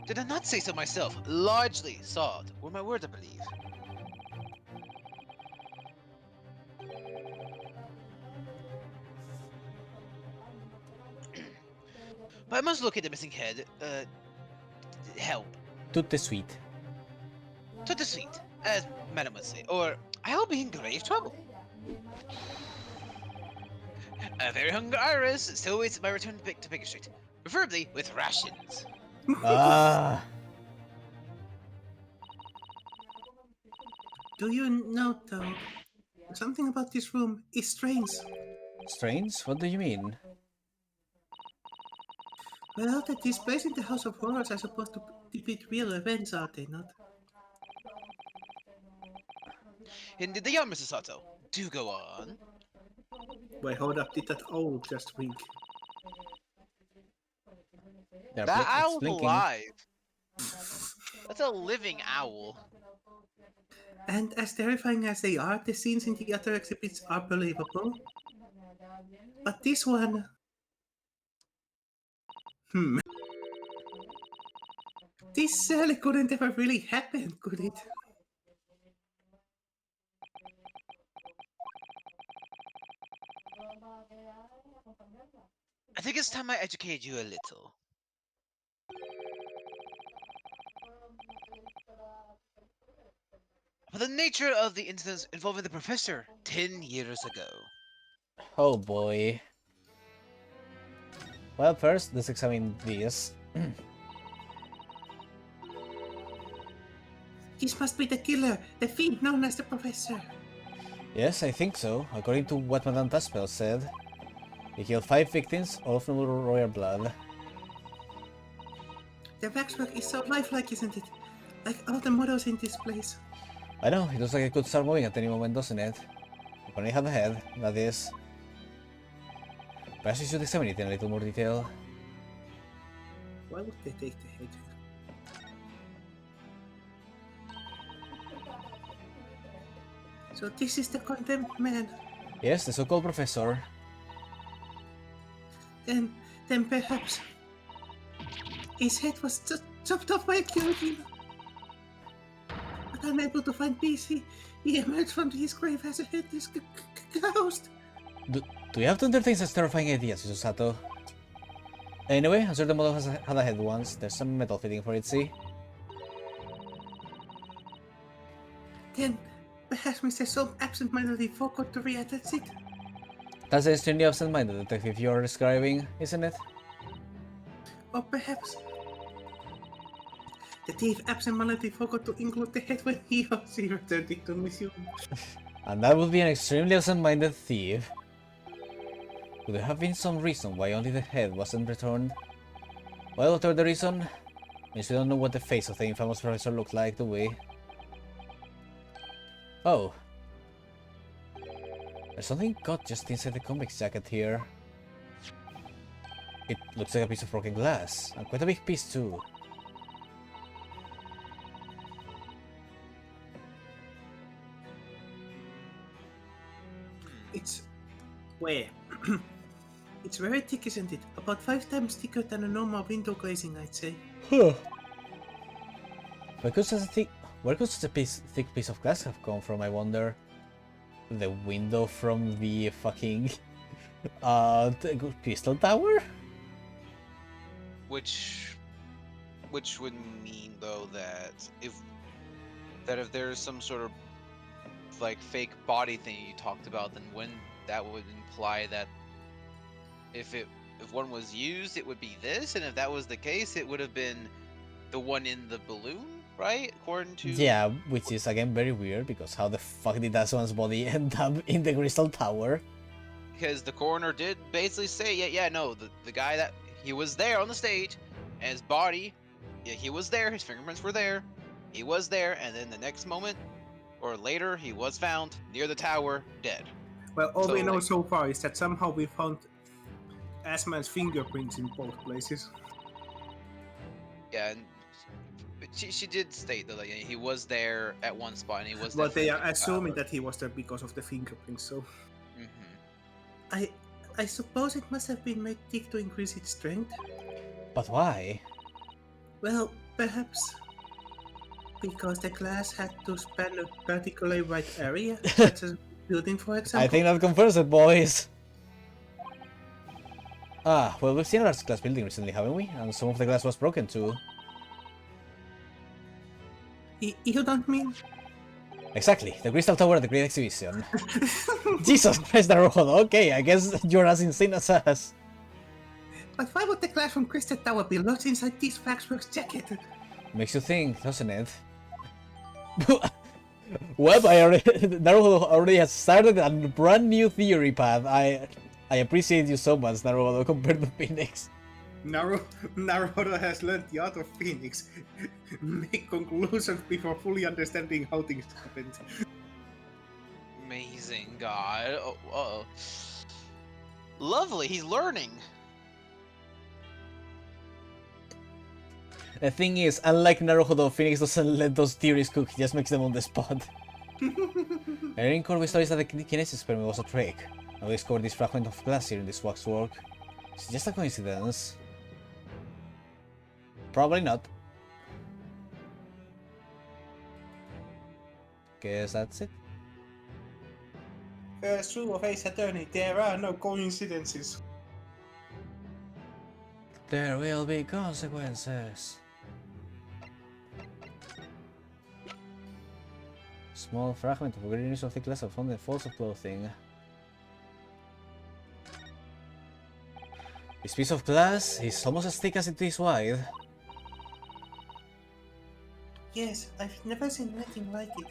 Did I not say so myself? Largely solved. Were my word, I believe. But I must locate the missing head. Help. Tutte sweet. To the suite, as Madam would say, or I'll be in grave trouble. A very hungry Iris still waits my return to Baker Street, preferably with rations. Ah, Do you know, though, something about this room is strange. strange? What do you mean? Well, the displays in the House of Horrors are supposed to depict real events, are they not? Indeed, they are, Mrs. Sato. Do go on. Wait, hold up, did that owl just wink? That It's owl's blinking. alive. That's a living owl. And as terrifying as they are, the scenes in the other exhibits are believable. But this one... This surely couldn't ever really happen, could it? I think it's time I educate you a little. About the nature of the incidents involving the professor 10 years ago. Oh boy. Well, first, let's examine this. This must be the killer, the fiend known as the Professor. Yes, I think so. According to what Madame Taspel said, he killed 5 victims, all of them with royal blood. The waxwork is so lifelike, isn't it? Like all the models in this place. I know, it looks like it could start moving at any moment, doesn't it? If only had a head, that is. Perhaps we should examine it in a little more detail. Why would they take the head? So this is the condemned man. Yes, the so-called professor. Then perhaps his head was just chopped off by a guillotine. But unable to find peace, he emerged from his grave as a headless ghost. Do you have to entertain such terrifying ideas, Susato? Anyway, I'm sure the model had a head once. There's some metal fitting for it, see? Then perhaps Mr. Soap absentmindedly forgot to reattach it. That's the extremely absent-minded detective you're describing, isn't it? Or perhaps the thief absentmindedly forgot to include the head when he or she returned it to the museum. And that would be an extremely absent-minded thief. Could there have been some reason why only the head wasn't returned? Well, whatever the reason, means we don't know what the face of the infamous professor looked like, do we? Oh. There's something got just inside the comics jacket here. It looks like a piece of broken glass, and quite a big piece too. It's... where? It's very thick, isn't it? About 5 times thicker than a normal window glazing, I'd say. Huh. Where could such a thick piece of glass have come from, I wonder? The window from the fucking... the Crystal Tower? Which would mean though that if there's some sort of like fake body thing you talked about, then when that would imply that if one was used, it would be this, and if that was the case, it would have been the one in the balloon, right? According to Yeah, which is again very weird, because how the fuck did that one's body end up in the Crystal Tower? because the coroner did basically say, no, the guy that he was there on the stage, and his body, yeah, he was there, his fingerprints were there, he was there, and then the next moment or later he was found near the tower, dead. Well, all So, we know like- so far is that somehow we found Assman's fingerprints in both places. Yeah, and but she did state that like, he was there at one spot and he was there. But they for are the assuming tower. that he was there because of the fingerprints, so... Mhm. I suppose it must have been made thick to increase its strength. But why? Well, perhaps because the glass had to span a particularly wide area, such as building, for I example. think that confirms it, boys. Ah, well, we've seen a large glass building recently, haven't we? And some of the glass was broken too. You don't mean? Exactly, the Crystal Tower at the Great Exhibition. Jesus Christ, Naruhodo, okay, I guess you're as insane as us. But why would the glass from Crystal Tower be locked inside this waxworks jacket? Makes you think, doesn't it? Well, Naruhodo already has started a brand new theory path. I appreciate you so much, Naruhodo, compared to Phoenix. Naruto has learned the art of Phoenix. Make conclusions before fully understanding how things happened. Amazing, God. Oh, uh-oh. Lovely, he's learning. The thing is, unlike Naruhodo, Phoenix doesn't let those theories cook, he just makes them on the spot. Erin Corby stories that the kinesis experiment was a trick. Now we discovered this fragment of glass here in this waxwork. Is it just a coincidence? Probably not. Guess that's it. True of Ace Attorney, there are no coincidences. There will be consequences. Small fragment of greenish of thick glass found in folds of clothing. This piece of glass is almost as thick as it is wide. Yes, I've never seen anything like it.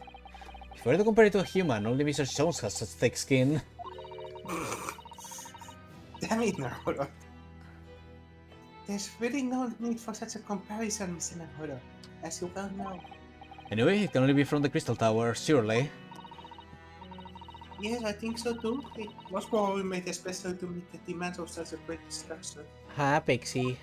If we were to compare it to a human, only Mr. Jones has such thick skin. Damn it, Naruto. There's really no need for such a comparison, Mr. Naruto, as you well know. Anyway, it can only be from the Crystal Tower, surely. Yes, I think so too. It was probably made especially to meet the demands of such a great destruction. Ha, Pixie.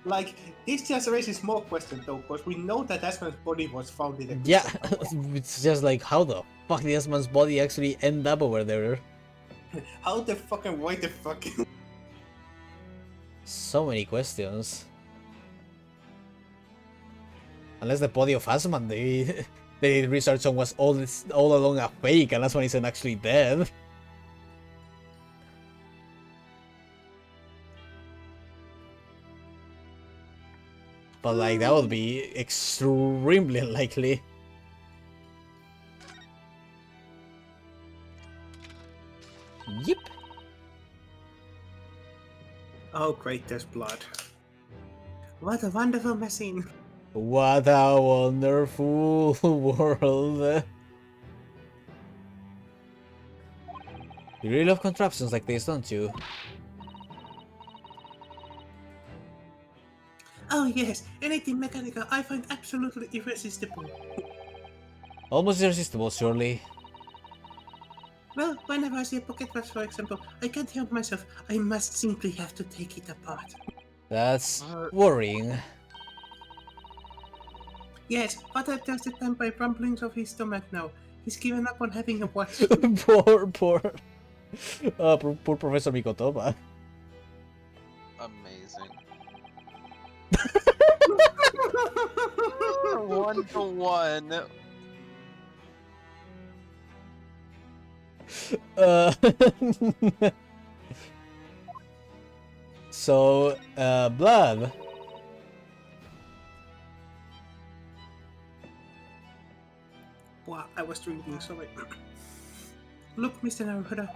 Like, this just raises more questions though, because we know that Asman's body was found in the Yeah, Crystal Tower. it's just like, how the fuck did this man's body actually end up over there? How the fuck and why the fuck? So many questions. Unless the body of Asman they did research on was all along a fake and Asman isn't actually dead. But like that would be extremely unlikely. Yep. Oh great, there's blood. What a wonderful machine. What a wonderful world. You really love contraptions like this, don't you? Oh yes, anything mechanical I find absolutely irresistible. Almost irresistible, surely. Well, whenever I see a pocket watch, for example, I can't help myself. I must simply have to take it apart. That's worrying. Yes, Father tells the time by rumblings of his stomach now. He's given up on having a watch. poor Professor Mikotoba. Amazing. 1-to-1. So, blood. Wow, I was drinking, sorry. Look, Mr. Naruhodo,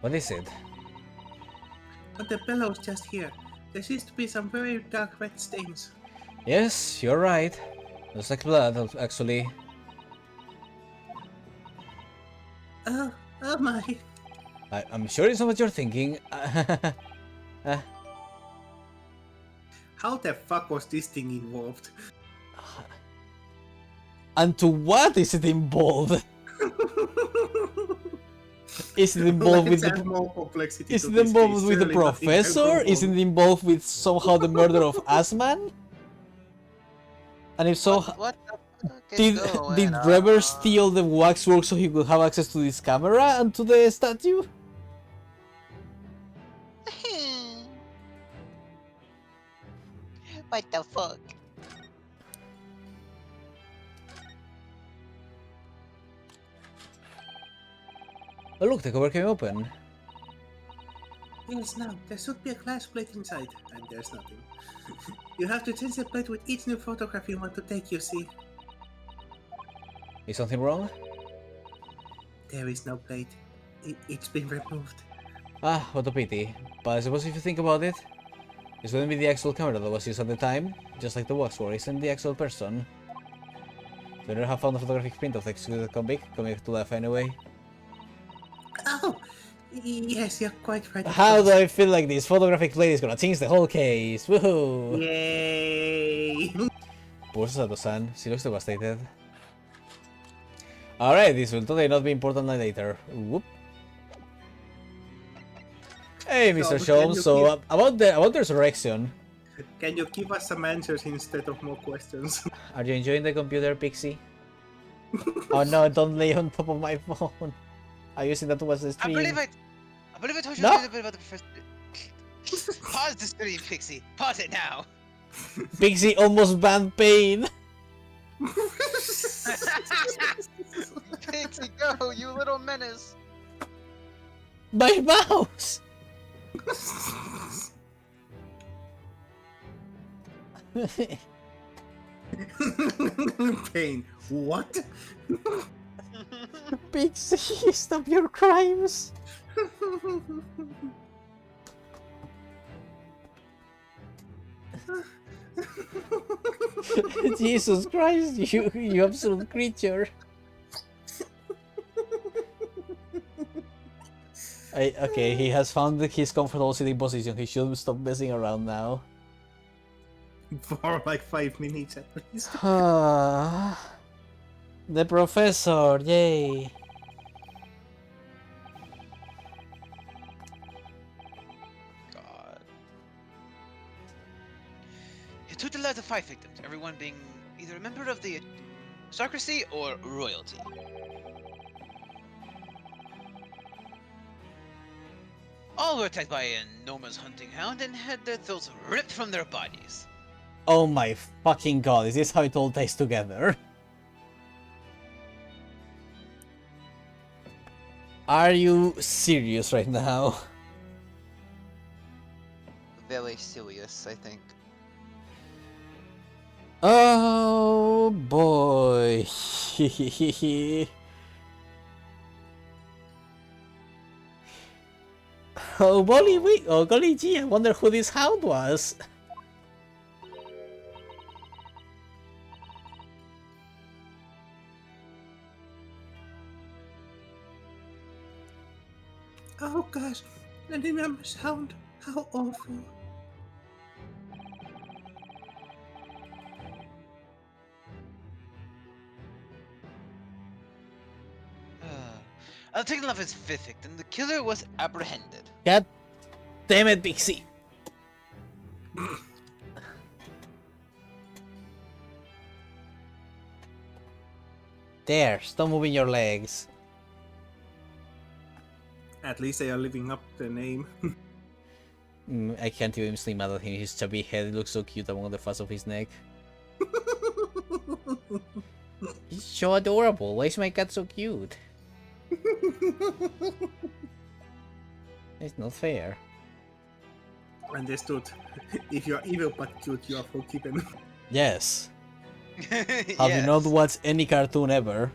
What is it? on the bellows just here. There seems to be some very dark red stains. Yes, you're right. Looks like blood, actually. Oh my. I'm sure it's not what you're thinking. How the fuck was this thing involved? And to what is it involved? Is it involved with the more complexity Is to it this involved case. with the Surely nothing professor? can Is it involved with somehow the murder of Asman? And if so, What the fuck is did going Drebber on? steal the waxwork so he could have access to this camera and to the statue? What the fuck? Oh look, the cover came open. Yes, now, there should be a glass plate inside, and there's nothing. You have to change the plate with each new photograph you want to take, you see. Is something wrong? There is no plate. It's been removed. Ah, what a pity. But I suppose if you think about it, this wouldn't be the actual camera that was used at the time, just like the wax war isn't the actual person. You never have found a photographic print of the executed convict coming to life anyway. Oh! Yes, you're quite right. of How do course. I feel like this photographic plate is gonna change the whole case? Woohoo! Yay! Poor Sato-san, she looks devastated. Alright, this will totally not be important later. Whoop. Hey, Mr. So, Sholmes, can so you about the resurrection. Can you give us some answers instead of more questions? Are you enjoying the computer, Pixie? Oh no, don't lay on top of my phone. I'm using that to watch the I stream. believe I told you No. a little bit about the first. Pause the stream, Pixie. Pause it now. Pixie almost banned pain. Pixie, go, you little menace. My mouse! Pain. What? Pixie, stop your crimes! Jesus Christ, you absolute creature. Okay, he has found his comfortable sitting position. He should stop messing around now. For like 5 minutes at least. The professor, yay! God. He took the lives of 5 victims, everyone being either a member of the aristocracy or royalty. All were attacked by an enormous hunting hound and had their throats ripped from their bodies. Oh my fucking god, is this how it all ties together? Are you serious right now? Very serious, I think. Oh boy. Oh golly gee, I wonder who this hound was. Oh gosh, an enormous hound. How awful. On taking off his 5th victim, the killer was apprehended. God damn it, Pixie. There, stop moving your legs. At least they are living up to the name. I can't even sleep mad at him. His chubby head looks so cute among the fuzz of his neck. He's so adorable. Why is my cat so cute? It's not fair. Understood. If you are evil but cute, you are forgiven. Yes. Have you not watched any cartoon ever?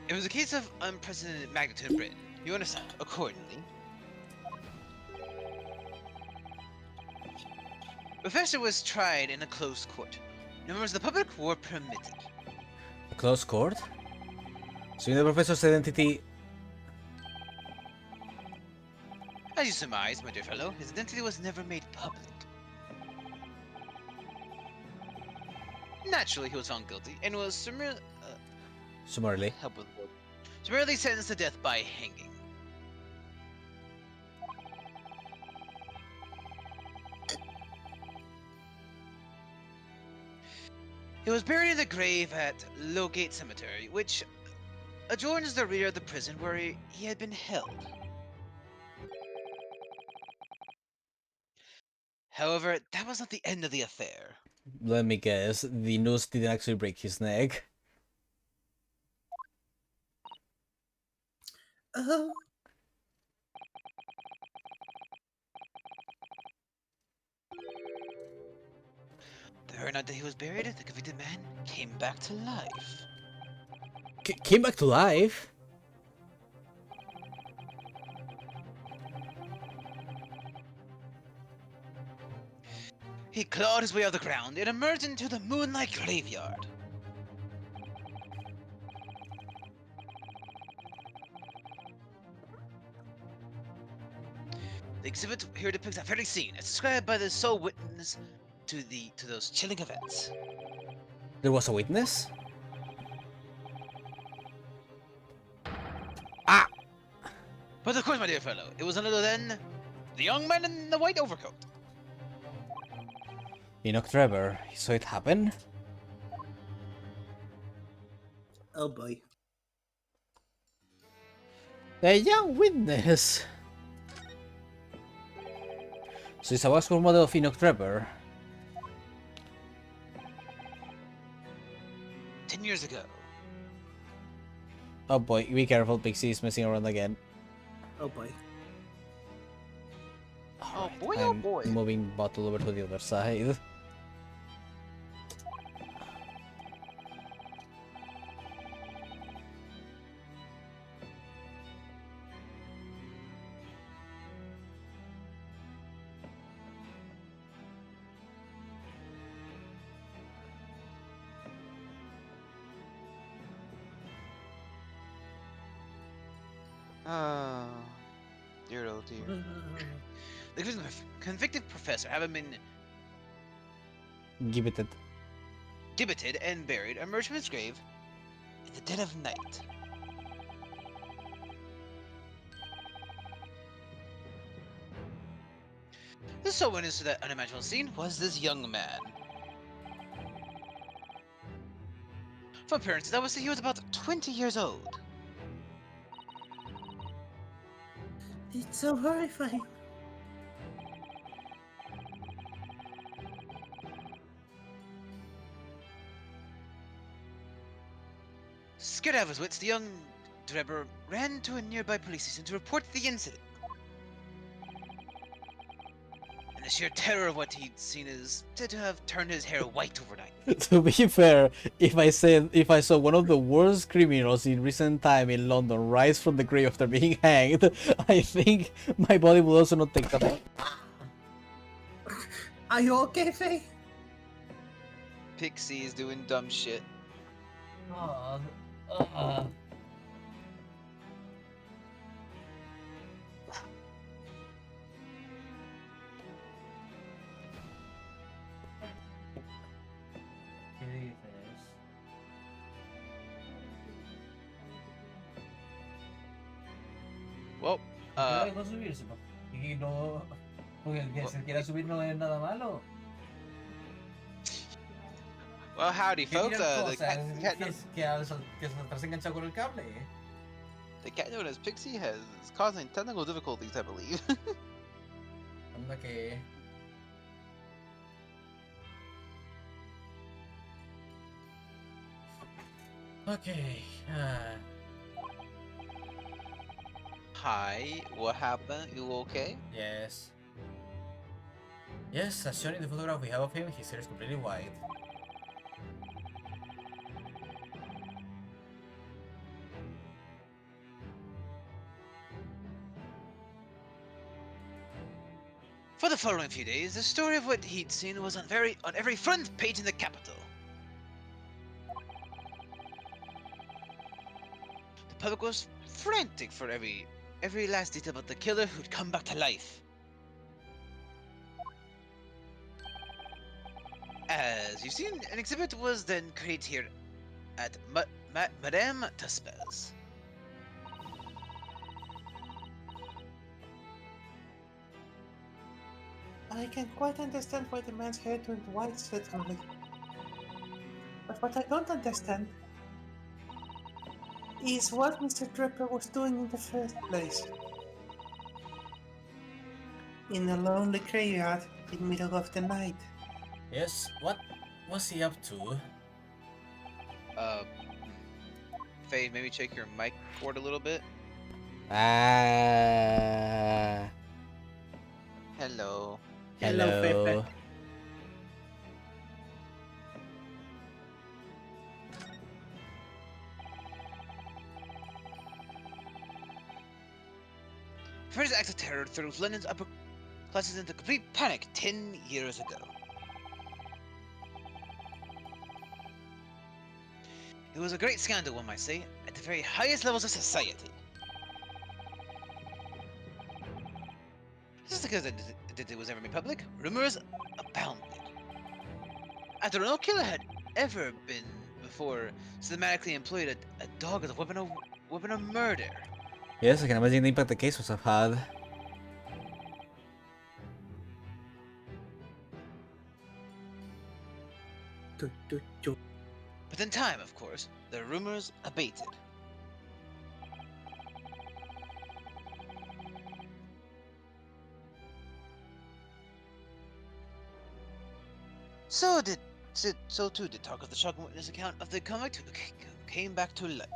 It was a case of unprecedented magnitude in Britain. You understand, accordingly. Professor was tried in a closed court. Members of the public were permitted. A close court? So the professor's identity... As you surmise, my dear fellow, his identity was never made public. Naturally, he was found guilty and was Summarily. summarily sentenced to death by hanging. He was buried in the grave at Lowgate Cemetery, which adjoins the rear of the prison where he had been held. However, that was not the end of the affair. Let me guess, the noose didn't actually break his neck. Oh, The very night that he was buried, the convicted man came back to life. Came back to life? He clawed his way out of the ground and emerged into the moonlight graveyard. The exhibit here depicts that very scene, as described by the sole witness to those chilling events. There was a witness? Ah! But of course, my dear fellow, it was none other than the young man in the white overcoat. Enoch Drebber. He saw it happen? oh boy. The young witness! So it's a waxwork model of Enoch Drebber. 10 years ago. Oh boy, be careful, Pixie is messing around again. Oh boy. Oh Alright, boy, oh I'm boy. moving bottle over to the other side. Ah, dear oh dear. The convicted professor, having been Give it. gibbeted and buried, emerged from his grave in the dead of night. The sole witness to that unimaginable scene was this young man. From appearances, I would say he was about 20 years old. It's so horrifying. Scared out of his wits, the young Drebber ran to a nearby police station to report the incident. And the sheer terror of what he'd seen is said to have turned his hair white overnight. To be fair, if I saw one of the worst criminals in recent time in London rise from the grave after being hanged, I think my body will also not take that. Are you okay, Faye? Pixie is doing dumb shit. Well, No subirse, y no, porque el que se quiera subir no es nada malo. well, howdy, folks. The Que saltarse enganchado con el cable. the cat known as Pixie is causing technical difficulties, I believe. Anda que. Okay. Hi, what happened? You okay? Yes. Yes, as shown in the photograph we have of him, his hair is completely white. For the following few days, the story of what he'd seen was on every front page in the capital. The public was frantic for every last detail about the killer who'd come back to life. As you've seen, an exhibit was then created here at Madame Tuspez. I can quite understand why the man's hair turned white suddenly. But what I don't understand is what Mr. Drebber was doing in the first place. In a lonely graveyard in the middle of the night. Yes, what was he up to? Faye, maybe check your mic cord a little bit. Ah. Hello. Hello, Hello. Fefe. First act of terror threw London's upper classes into complete panic 10 years ago. It was a great scandal, one might say, at the very highest levels of society. Just because it was ever made public, rumors abounded. After no killer had ever been before systematically employed a dog as a weapon of murder. Yes, I can imagine the impact the case must have had. But in time, of course, the rumors abated. So too did talk of the shocking witness account of the convict who came back to life.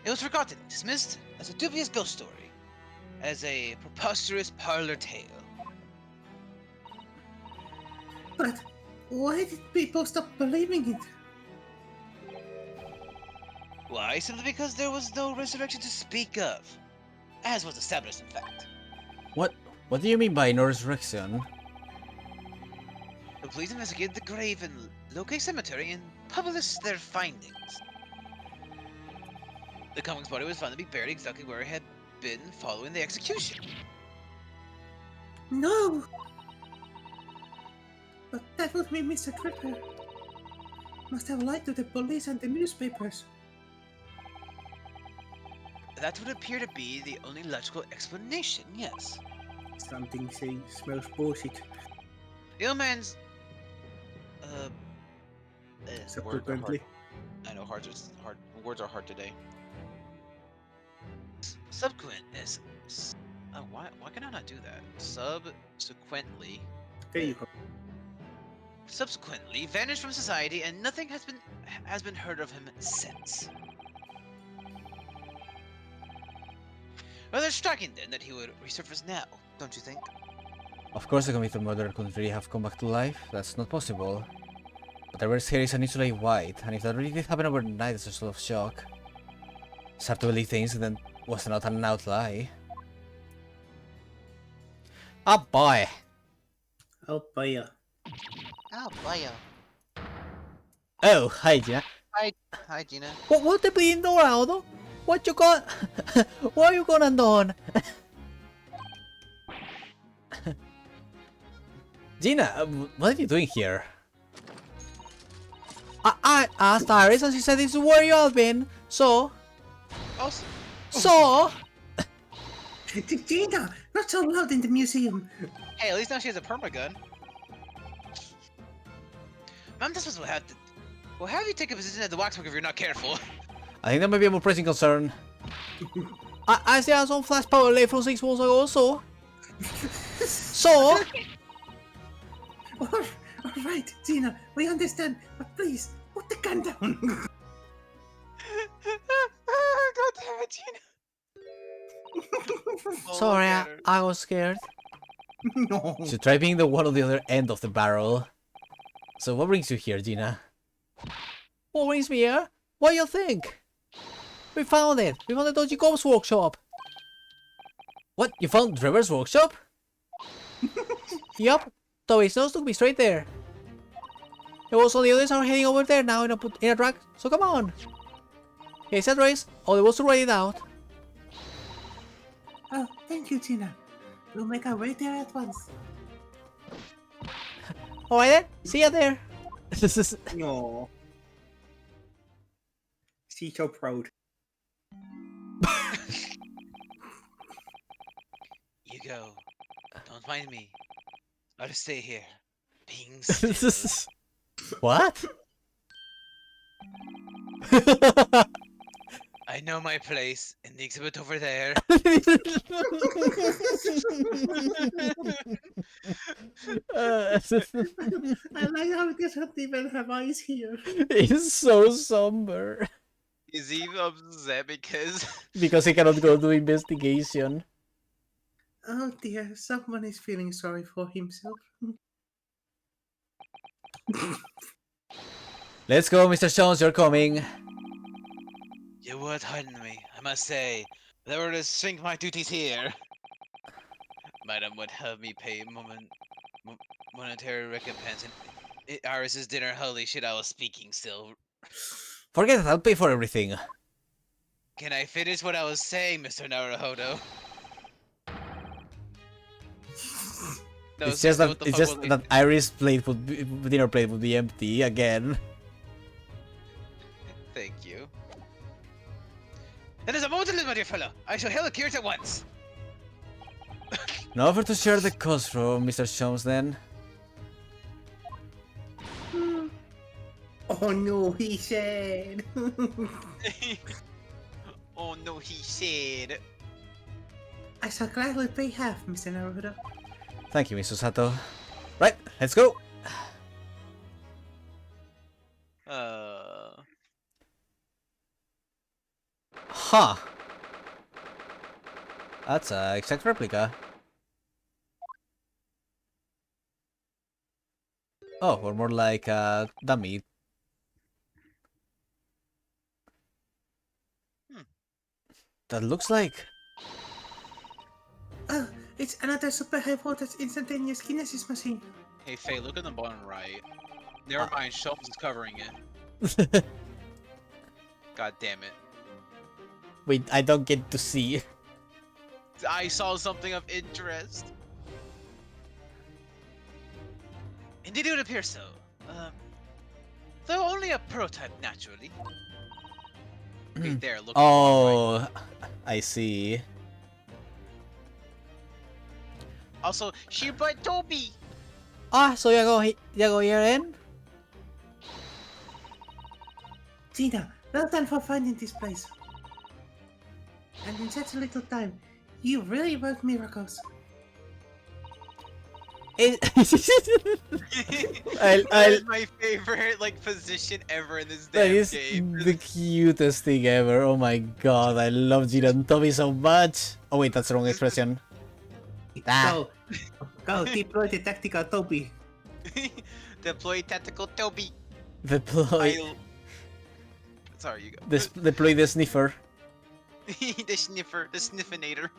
It was forgotten, dismissed as a dubious ghost story, as a preposterous parlor tale. But why did people stop believing it? Why? Simply because there was no resurrection to speak of, as was established in fact. What do you mean by no resurrection? The police investigated the grave in Loke Cemetery and published their findings. The convict's body was found to be buried exactly where it had been following the execution. No! But that would mean Mr. Drebber must have lied to the police and the newspapers. That would appear to be the only logical explanation, yes. Something smells bullshit. The old man's... Subsequently. I know words are hard today. Subsequent is... Oh, why can I not do that? Subsequently There you go. Subsequently vanished from society, and nothing has been heard of him since. Rather striking then that he would resurface now, don't you think? Of course the convicted murderer couldn't really have come back to life. That's not possible. But Drebber's hair is unusually white, and if that really did happen overnight, it's a sort of shock. It's hard to believe the incident was not an out lie. Oh boy! Oh boy. Oh, boyo. Oh, hi Gina. Hi, Gina. What the bleeding door out? What you got? What you gonna do? Gina, what are you doing here? I asked Iris and she said this is where you have been. So, Gina, not so loud in the museum. Hey, at least now she has a permagun. Mom, this was what happened. Well, have you take a position at the waxwork if you're not careful? I think that might be a more pressing concern. I see some flash power late from 6 months ago, so. Alright, Gina, we understand, but please, put the gun down. God damn it, Gina. Sorry, I was scared. No. So try being the one on the other end of the barrel. So what brings you here, Gina? What brings me here? What do you think? We found it! We found the Dodgy Ghost workshop! What? You found Drebber's workshop? Yup. The way snows took me straight there. It was all the others are heading over there now in a truck, so come on. Okay, set race. All the boats to ride it out. Oh, thank you, Gina. We'll make our way there at once. Alright then, see ya there. No. She's so proud. You go. Don't mind me. I'll stay here. Being still. What? I know my place in the exhibit over there. I like how it doesn't even have eyes here. It's so somber. Is he upset because Because he cannot go to investigation. Oh dear, someone is feeling sorry for himself. Let's go, Mr. Jones, you're coming. you would harden me? I must say, if I were to shrink my duties here, Madam would have me pay monetary recompense. And Iris's dinner. Holy shit! I was speaking still. Forget it, I'll pay for everything. Can I finish what I was saying, Mr. Naruhodo? No, It's just seriously, that what the it's fuck just was I- that Iris' plate would be, dinner plate would be empty again. Thank you. That is a moment to live, my dear fellow. I shall hail the carriage at once. No offer to share the cost from Mr. Jones then. Oh no, he said. Oh no, he said. I shall gladly pay half, Mr. Naruto. Thank you, Mr. Sato. Right, let's go! Huh. That's a exact replica. Oh, or more like a dummy. That looks like... Oh, it's another super high voltage instantaneous kinesis machine. Hey, Faye, look in the bottom right. Never mind, Shelps is covering it. God damn it. Wait, I don't get to see. I saw something of interest. Indeed, it would appear so. Though only a prototype, naturally. Okay, there, look. Oh, I see. Also, she brought Toby! Ah, so you go here in? Gina, well done for finding this place. And in such a little time, you really work miracles. That is my favorite, like, position ever in this That damn is game. the cutest thing ever. Oh my god, I love Gina and Toby so much. Oh wait, that's the wrong expression. Ah. Go, deploy the tactical Toby. Deploy tactical Toby. Deploy, Sorry, you go. deploy the sniffer. The sniffer, the sniffinator.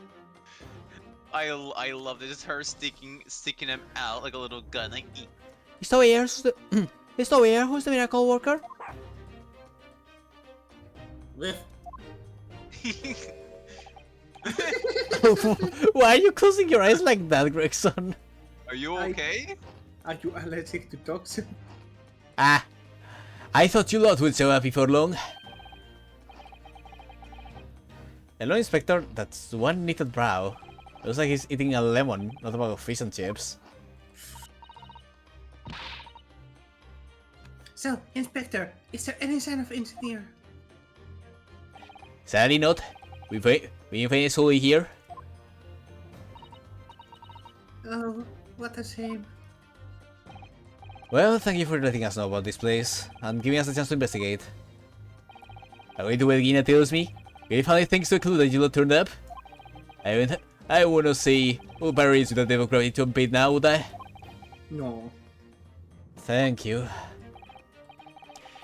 I love this. It's her sticking him out like a little gun. Like, Is Toby here? Is Toby here? Who's the miracle worker? Why are you closing your eyes like that, Gregson? Are you okay? Are you allergic to dogs? Ah, I thought you lot would show up before long. Hello, Inspector. That's one knitted brow. Looks like he's eating a lemon, not a bag of fish and chips. So, Inspector, is there any sign of engineer? Sadly not. We find solely here. Oh, what a shame. Well, thank you for letting us know about this place, and giving us a chance to investigate. Are we to what Gina tells me? Really funny thanks to a clue that you lot turned up? I wanna say, who barriers with a devil gravity to unpaid now, would I? No. Thank you.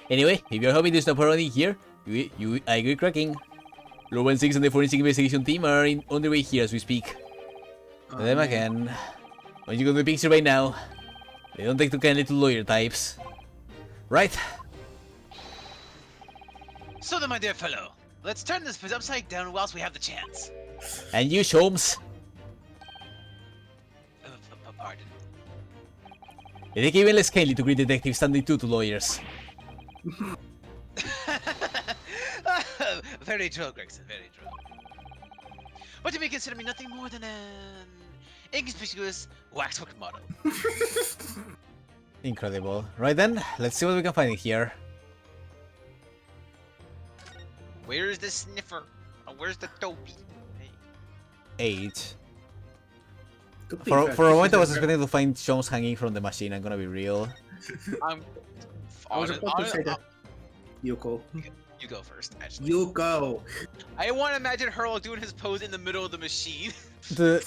Anyway, if you're hoping to stop around here, I agree cracking. Law 16 and the forensic investigation team are on their way here as we speak. Oh, Them man. again. When you go to the picture right now, they don't take too kindly to lawyer types. Right? So then, my dear fellow, let's turn this place upside down whilst we have the chance. And you, Sholmes, Pardon. they take even less kindly to great detectives than they do to lawyers. Very true, Gregson, very true. But you may consider me nothing more than an inconspicuous waxwork model. Incredible. Right then, let's see what we can find in here. Where's the sniffer? Where's the Toby? Hey. 8. To be For fair, for a this moment, is I was ver- expecting to find Jones hanging from the machine. I'm gonna be real. I'm I was honest, about to say that. You go. You go first, actually. You go. I want to imagine Hurl doing his pose in the middle of the machine. The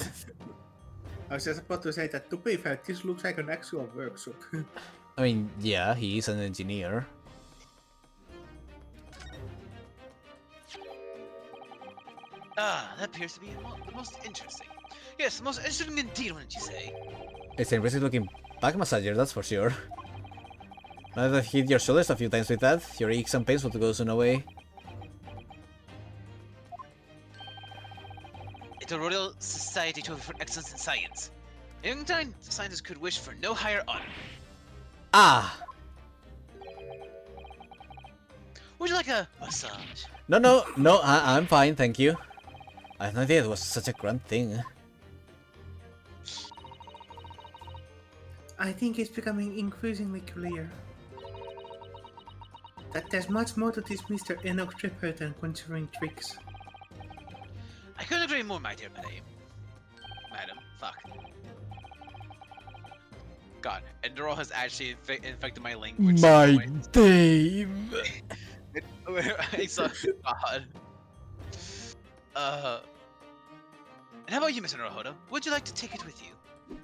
I was just about to say that. To be fair, this looks like an actual workshop. I mean, yeah, he is an engineer. That appears to be the most interesting. Yes, the most interesting indeed, wouldn't you say? It's an impressive looking back massager, that's for sure. Now that I've hit your shoulders a few times with that, your aches and pains will go soon away. It's a Royal Society Trophy for Excellence in Science. In young time, the scientists could wish for no higher honor. Ah! Would you like a massage? No, I'm fine, thank you. I had no idea it was such a grand thing. I think it's becoming increasingly clear that there's much more to this Mr. Enoch Drebber than conjuring tricks. I couldn't agree more, my dear Madam, fuck. God, Enduro has actually infected my language. My Dave! I saw. God. And how about you, Mr. Naruhodo? Would you like to take it with you?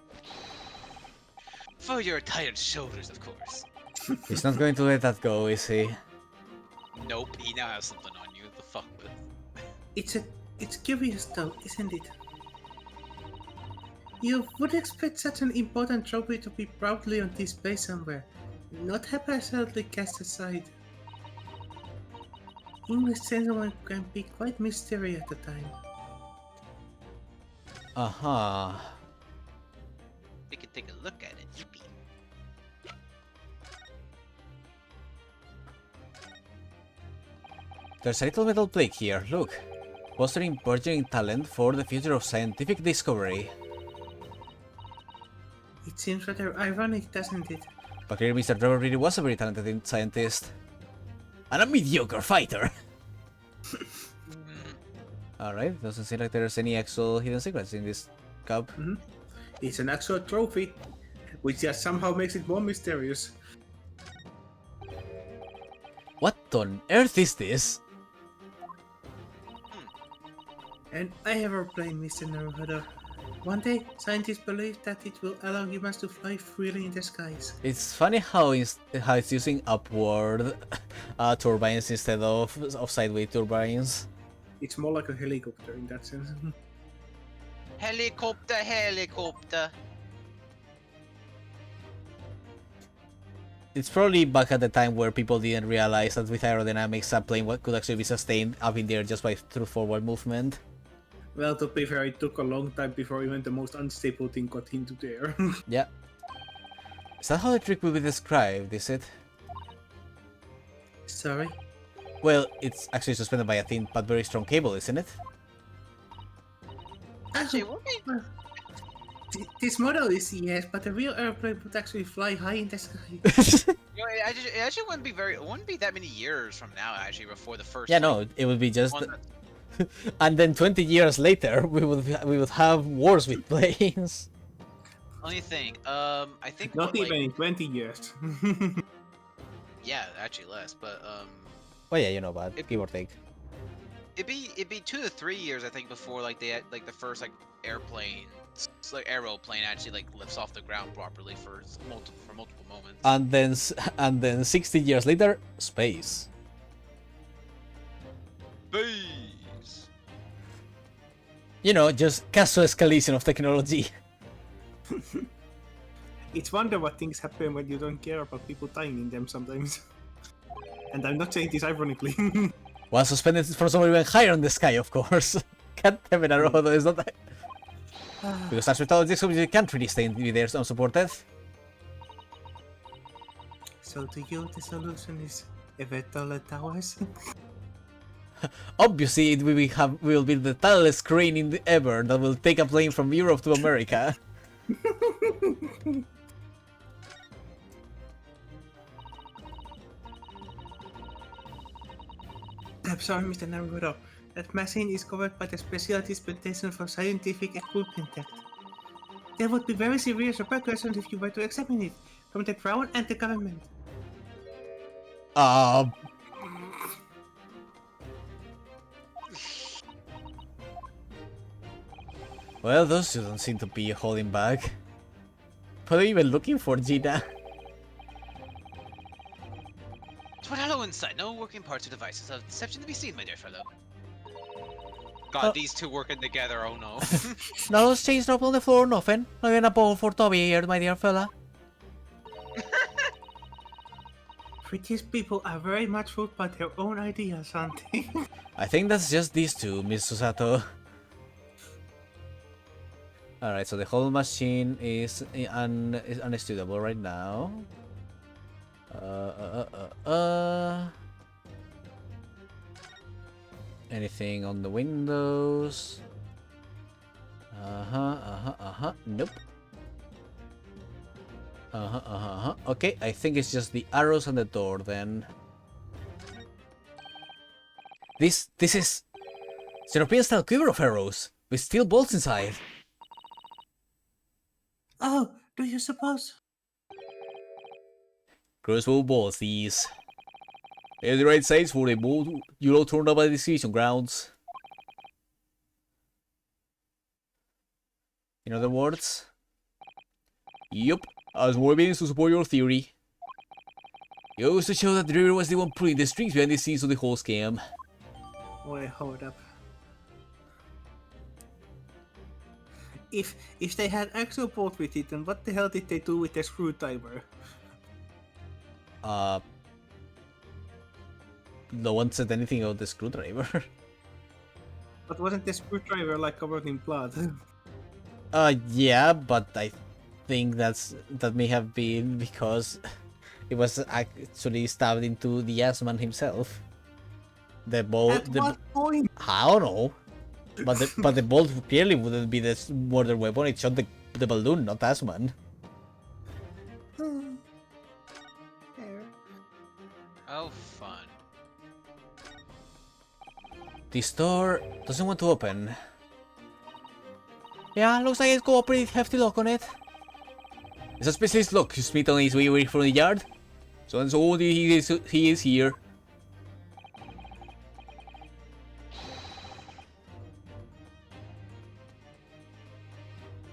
For your tired shoulders, of course. He's not going to let that go, is he? Nope, he now has something on you to fuck with. It's curious though, isn't it? You would expect such an important trophy to be proudly on display somewhere, not haphazardly cast aside. English gentlemen can be quite mysterious at the time. Uh-huh. We can take a look at it, yippee. There's a little metal plate here, look. Fostering burgeoning talent for the future of scientific discovery. It seems rather ironic, doesn't it? But clearly Mr. Drebber really was a very talented scientist. And a mediocre fighter! Alright, doesn't seem like there's any actual hidden secrets in this cup. It's an actual trophy, which just somehow makes it more mysterious. What on earth is this? And I have a plan, Mr. Naruhodo. One day, scientists believe that it will allow humans to fly freely in the skies. It's funny how it's using upward turbines instead of sideways turbines. It's more like a helicopter in that sense. Helicopter, helicopter. It's probably back at the time where people didn't realize that with aerodynamics a plane could actually be sustained up in the air just by through forward movement. Well, to be fair, it took a long time before even the most unstable thing got into the air. Yeah. Is that how the trick will be described, is it? Sorry? Well, it's actually suspended by a thin but very strong cable, isn't it? Actually, won't we? Well, this model is yes, but the real airplane would actually fly high in the sky. You know, it actually it wouldn't be that many years from now, actually, before the first. Yeah, like, no, it would be just... one that- And then 20 years later, we would have wars with planes. Only thing, I think Not what, even like, in 20 years. yeah, actually less, but Oh yeah, you know about give or take. it'd be 2 to 3 years, I think, before like they had, like the first like airplane, like aeroplane actually like lifts off the ground properly for multiple moments. And then 60 years later, space. Bees. You know, just casual escalation of technology. It's wonder what things happen when you don't care about people dying in them sometimes. And I'm not saying this ironically. While suspended from somewhere even higher in the sky, of course. Can't have it around, it's not that. Because as with all this, you can't really stay in there unsupported. So to you, the solution is ever taller towers? Obviously, we will build the tallest crane in the ever that will take a plane from Europe to America. I'm sorry, Mr. Naruto. That machine is covered by the Special Dispensation for Scientific Equipment Act. There would be very serious repercussions if you were to examine it from the crown and the government. Well, those two don't seem to be holding back. What are you even looking for, Gina? What hello inside? No working parts or devices of deception to be seen, my dear fellow. God, these two working together, oh no. No, those chains dropped on the floor or nothing. Not even a ball for Toby here, my dear fella. British people are very much ruled by their own ideas, aren't they? I think that's just these two, Miss Susato. Alright, so the whole machine is unstudiable right now. Anything on the windows? Nope. Okay, I think it's just the arrows on the door then. This is European style quiver of arrows with steel bolts inside. Oh, do you suppose? Crossbow bolts, these. They're the right size for a bolt turned up by the decision grounds. In other words, yup, as more evidence to support your theory. It goes to show that Drebber was the one pulling the strings behind the scenes of the whole scam. Wait, hold up. If they had actual bolt with it, then what the hell did they do with the screwdriver? No one said anything about the screwdriver. But wasn't the screwdriver like covered in blood? Yeah, but I think that may have been because it was actually stabbed into the assman himself. The bolt. At what point? I don't know. But the bolt clearly wouldn't be the murder weapon. It shot the balloon, not Asman. Oh, fun. This door doesn't want to open. Yeah, looks like it's got a pretty hefty lock on it. It's a specialist lock. Smith on his way away from the yard. So and so he is here.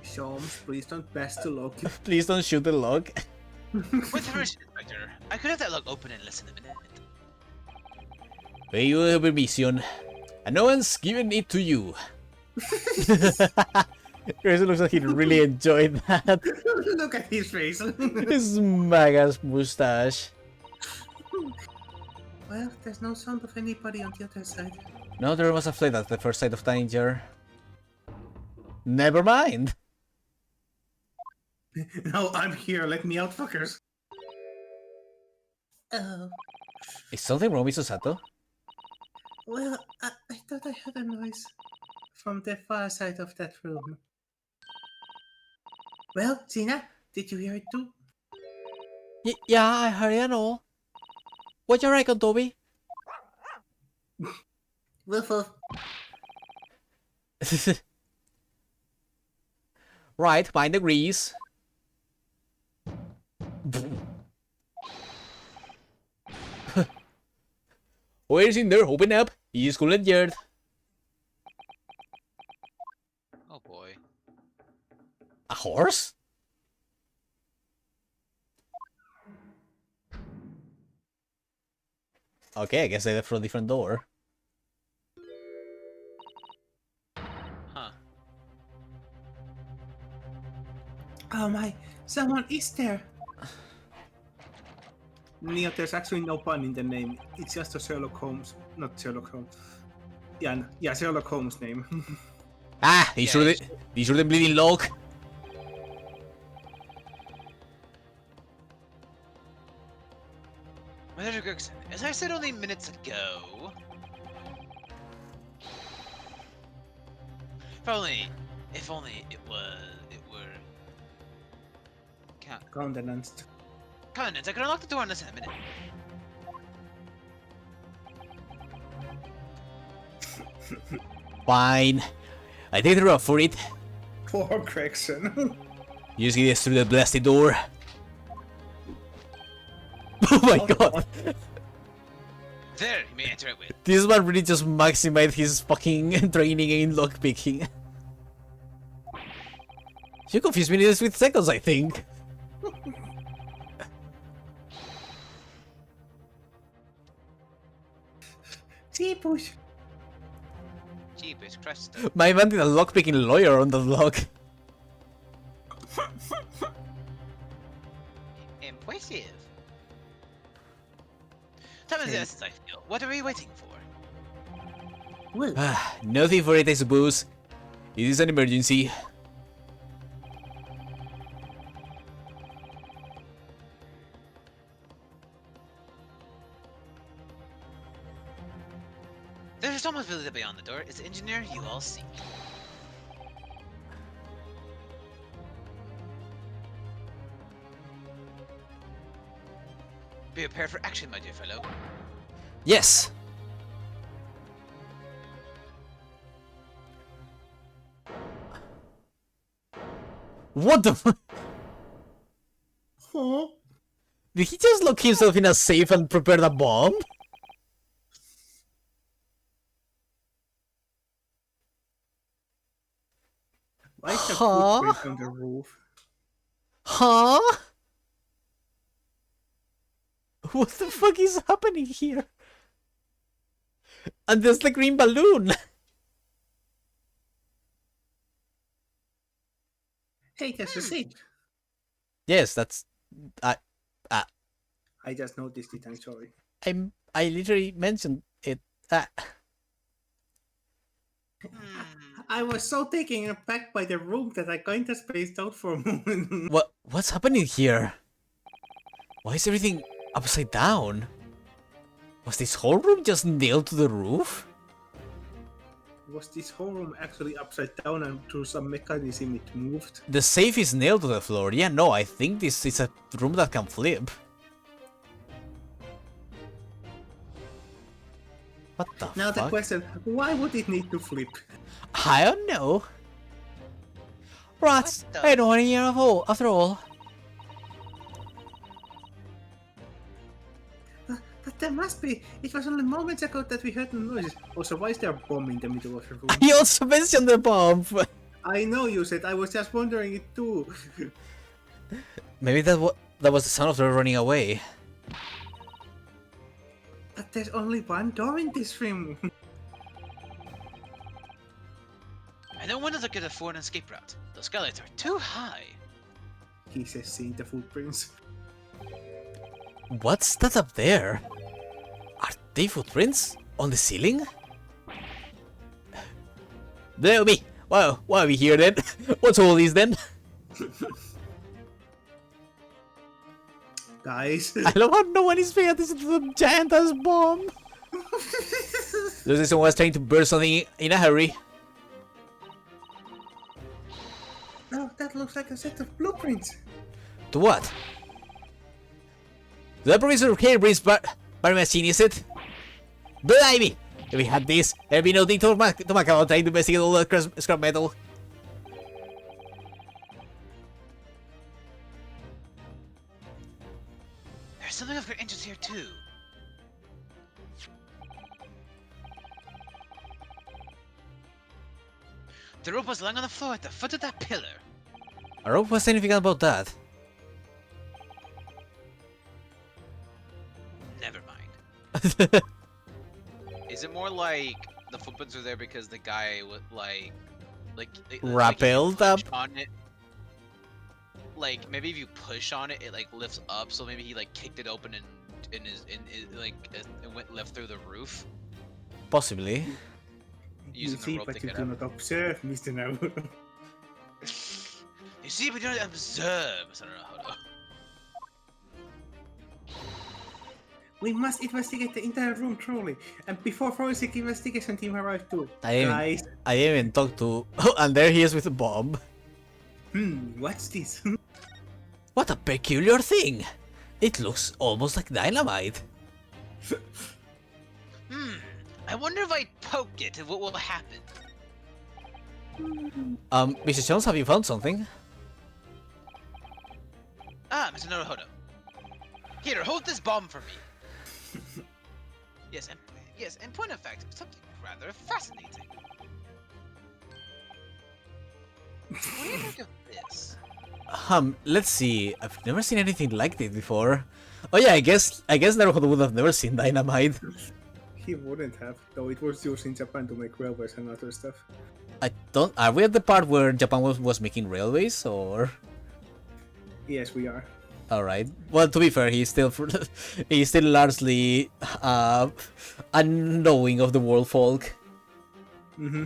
Shams, please don't bash the lock. Please don't shoot the lock. With permission, Inspector, I could have that lock open and listen a minute. Pay you the permission. And no one's given it to you. Chris looks like he really enjoyed that. Look at his face. His magas mustache. Well, there's no sound of anybody on the other side. No, there was a flame at the first sight of danger. Never mind. No, I'm here. Let me out, fuckers. Oh. Is something wrong with Susato? Well, I thought I heard a noise from the far side of that room. Well, Gina, did you hear it too? Yeah, I heard it and all. What you reckon, Toby? Woof woof. Right, mine agrees. Where's in there? Open up. He's cool and yard. Oh boy. A horse? Okay, I guess they left from a different door. Huh. Oh my, someone is there. Neo, there's actually no pun in the name. It's just a Sherlock Holmes, not Sherlock Holmes. Yeah, Sherlock Holmes name. Ah, he showed the bleeding log. Manager Gregson, as I said only minutes ago... If only it were... Countenanced. Countenance, I could unlock the door in less than a minute. Fine. I take the rough for it. Poor Gregson. You see this through the blasted door. Oh my god! There, you may enter it with. This man really just maximized his fucking training in lockpicking. You confused me with seconds, I think. Jeepers. Jeepers Christus. My man did a lockpicking lawyer on the lock. Impressive. Time is the essence, I feel. What are we waiting for? Well, Nothing for it, I suppose. It is an emergency. There's someone visible beyond the door. It's the engineer you all seek. Be prepared for action, my dear fellow. Yes! What the f- huh? Did he just lock himself in a safe and prepare the bomb? Why is the Huh? footprint on the roof? Huh? What the fuck is happening here? And there's the green balloon! Hey, that's a seat. Yes, that's... I just noticed it, I'm sorry. I literally mentioned it. I was so taken aback by the room that I kinda spaced out for a moment. What's happening here? Why is everything upside down? Was this whole room just nailed to the roof? Was this whole room actually upside down and through some mechanism it moved? The safe is nailed to the floor. Yeah, no, I think this is a room that can flip. What the Now fuck? the question, why would it need to flip? I don't know. Rats, What the- I don't want to hear of all, after all. But there must be. It was only moments ago that we heard the noises. Also, why is there a bomb in the middle of the room? He also mentioned the bomb. I know you said, I was just wondering it too. Maybe that was the sound of her running away. But there's only one door in this room. I don't want to look at a foreign escape route. The skylights are too high. He says, seeing the footprints. What's that up there? Are they footprints on the ceiling? Blow me! Wow, why are we here then? What's all this then? Guys. I love how no one is paying attention to the giant ass bomb. Looks like someone was trying to burn something in a hurry. No, that looks like a set of blueprints. To what? The Professor Hairbrain's bar machine, is it? Blimey! If we had this, there'd be no need to talk about trying to investigate all the scrap metal. There's something of great interest here too. The rope was lying on the floor at the foot of that pillar. I don't know anything about that. Never mind. Is it more like the footprints are there because the guy would like he Rappelled pushed up? on it? Like maybe if you push on it, it like lifts up. So maybe he like kicked it open and it went left through the roof. Possibly. You Using the see, rope but to you get do up. not observe, Mr. Naruto. You see, but you don't observe. I don't know how to. We must investigate the entire room truly, and before forensic investigation team arrive too. I Guys, didn't even talk to... Oh, and there he is with a bomb. what's this? What a peculiar thing. It looks almost like dynamite. I wonder if I poke it, what will happen? Mr. Jones, have you found something? Ah, Mr. Naruhodo. Here, hold this bomb for me. Yes, in point of fact, something rather fascinating. What do you think of this? Let's see. I've never seen anything like this before. Oh yeah, I guess Naruhodo would have never seen dynamite. He wouldn't have, though it was used in Japan to make railways and other stuff. I don't. Are we at the part where Japan was making railways, or? Yes, we are. All right. Well, to be fair, he's still largely unknowing of the world folk. Mm-hmm.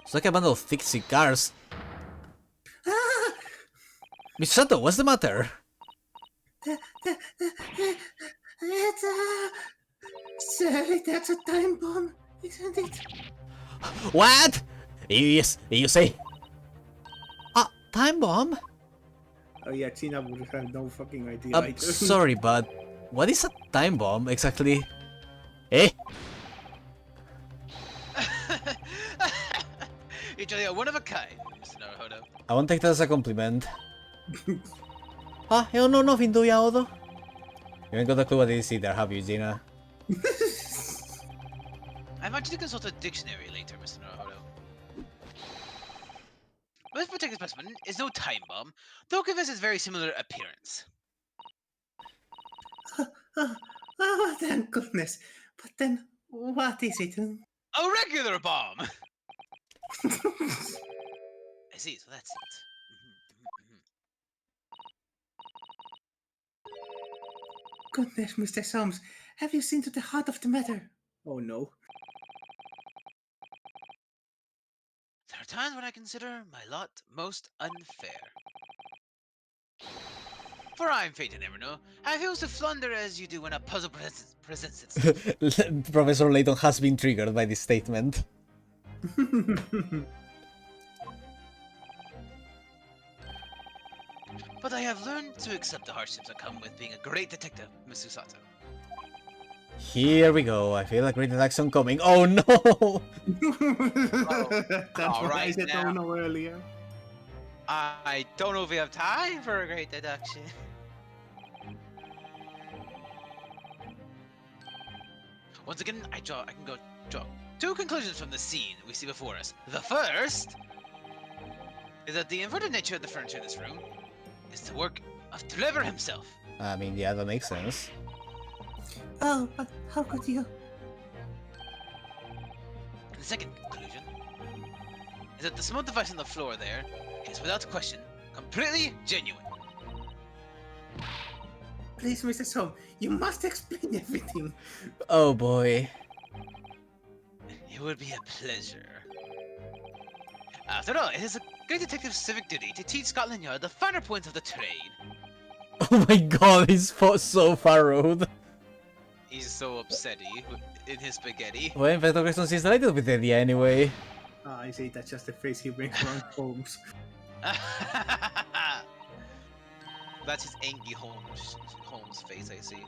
It's like a bundle of thick cigars. Ah! Misato, what's the matter? It's Surely that's a time bomb, isn't it? What? Yes, you say? Time bomb? Oh yeah, Tina would have no fucking idea I'm either. sorry, but what is a time bomb exactly? Eh? You're truly a one of a kind, Mr. Naruhodo. I won't take that as a compliment. Eu know nothing to you, though. You ain't got a clue what it is either, have you, Gina? I want you to consult a dictionary later, Mr. Naruhodo. This particular specimen is no time bomb, though it gives its very similar appearance. Oh, thank goodness. But then, what is it? A regular bomb! I see, so that's it. Goodness, Mr. Soames, have you seen to the heart of the matter? Oh no. There are times when I consider my lot most unfair. For I'm fated never know, I feel to flounder as you do when a puzzle presents itself. Professor Layton has been triggered by this statement. But I have learned to accept the hardships that come with being a great detective, Miss Susato. Here we go. I feel a great action coming. Oh no! That's what I Alright said now. oh no earlier. I don't know if we have time for a great deduction. Once again, I can draw two conclusions from the scene we see before us. The first is that the inverted nature of the furniture in this room is the work of Drebber himself. I mean, yeah, that makes sense. Oh, but how could you? And the second conclusion is that the small device on the floor there is, without question, completely genuine. Please, Mr. Soames, you must explain everything. Oh boy. It would be a pleasure. After all, it is a great detective's civic duty to teach Scotland Yard the finer points of the trade. Oh my god, he's so furrowed. He's so upsetty in his spaghetti. Well, in fact, Gregson seems delighted with the idea anyway. Ah, I see, that's just the face he makes around Holmes. That's his angry Holmes face, I see.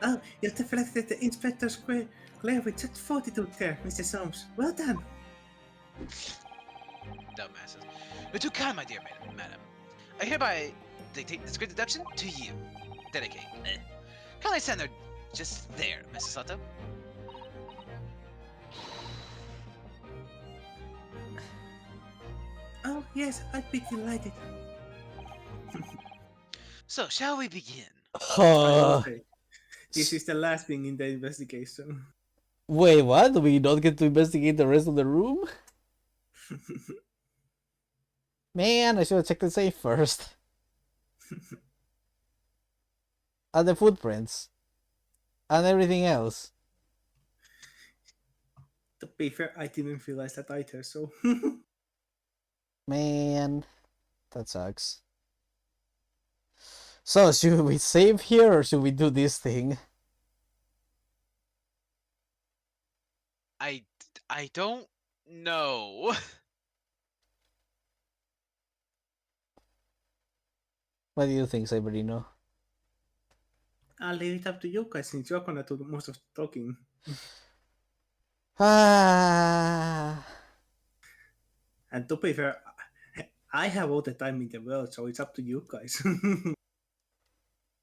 Oh, you deflected the inspector's glare with such fortitude there, Mr. Soames. Well done. Dumbasses. But too kind, my dear madam. I hereby dictate this great deduction to you. Dedicate. Kindly stand there, just there, Mrs. Sato. Oh, yes, I'd be delighted. So, shall we begin? Okay. This is the last thing in the investigation. Wait, what? Do we not get to investigate the rest of the room? Man, I should have checked the safe first. And the footprints. And everything else. To be fair, I didn't realize that either, so... Man, that sucks. So, should we save here or should we do this thing? I don't know. What do you think, Cyberino? I'll leave it up to you guys since you're gonna do most of the talking. Ah. And to be fair, I have all the time in the world, so it's up to you guys.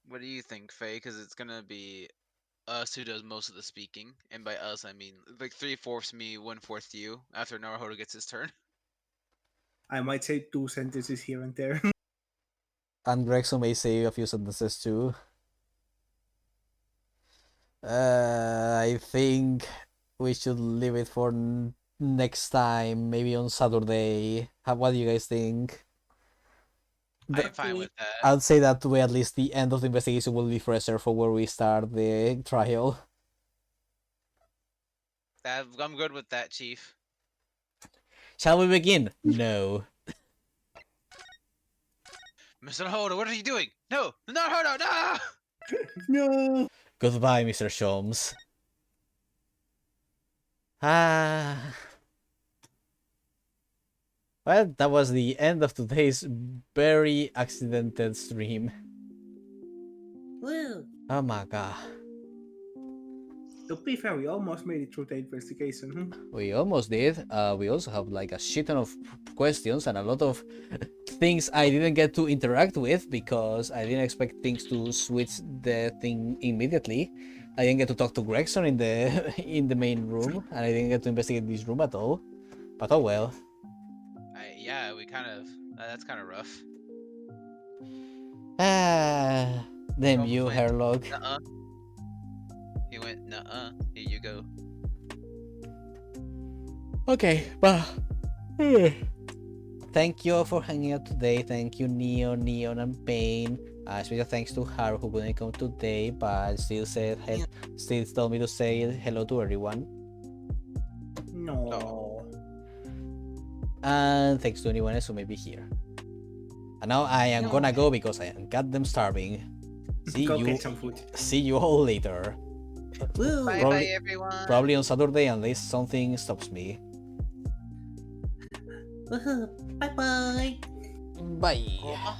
What do you think, Faye? Because it's gonna be us who does most of the speaking, and by us I mean like 3/4 me, 1/4 you. After Naruhodo gets his turn. I might say 2 sentences here and there. And Gregson may say a few sentences too. I think we should leave it for next time, maybe on Saturday. What do you guys think? I'm fine with that. I'd say that way at least the end of the investigation will be fresher for where we start the trial. I'm good with that, Chief. Shall we begin? No. Mr. Naruhodo, what are you doing? No! Naruhodo, no! No! Goodbye, Mr. Sholmes. Ah. Well, that was the end of today's very accidented stream. Well, Oh my god. to be fair, we almost made it through the investigation. We almost did. We also have like a shit ton of questions and a lot of things I didn't get to interact with because I didn't expect things to switch the thing immediately. I didn't get to talk to Gregson in the in the main room, and I didn't get to investigate this room at all. But oh well. Yeah, we kind of. That's kind of rough. Ah, damn Holmes you, went, Herlock. nuh-uh. He went, nuh-uh. Here you go. Okay, well. Thank you all for hanging out today. Thank you, Neon, and Pain. Special thanks to Haru who couldn't come today, but still still told me to say hello to everyone. No. And thanks to anyone else who may be here. And now I am gonna go because I am goddamn starving. Go get some food. See you all later. Woo. Bye Probably- bye, everyone. Probably on Saturday unless something stops me. Woohoo. Bye bye. Bye. Kuma.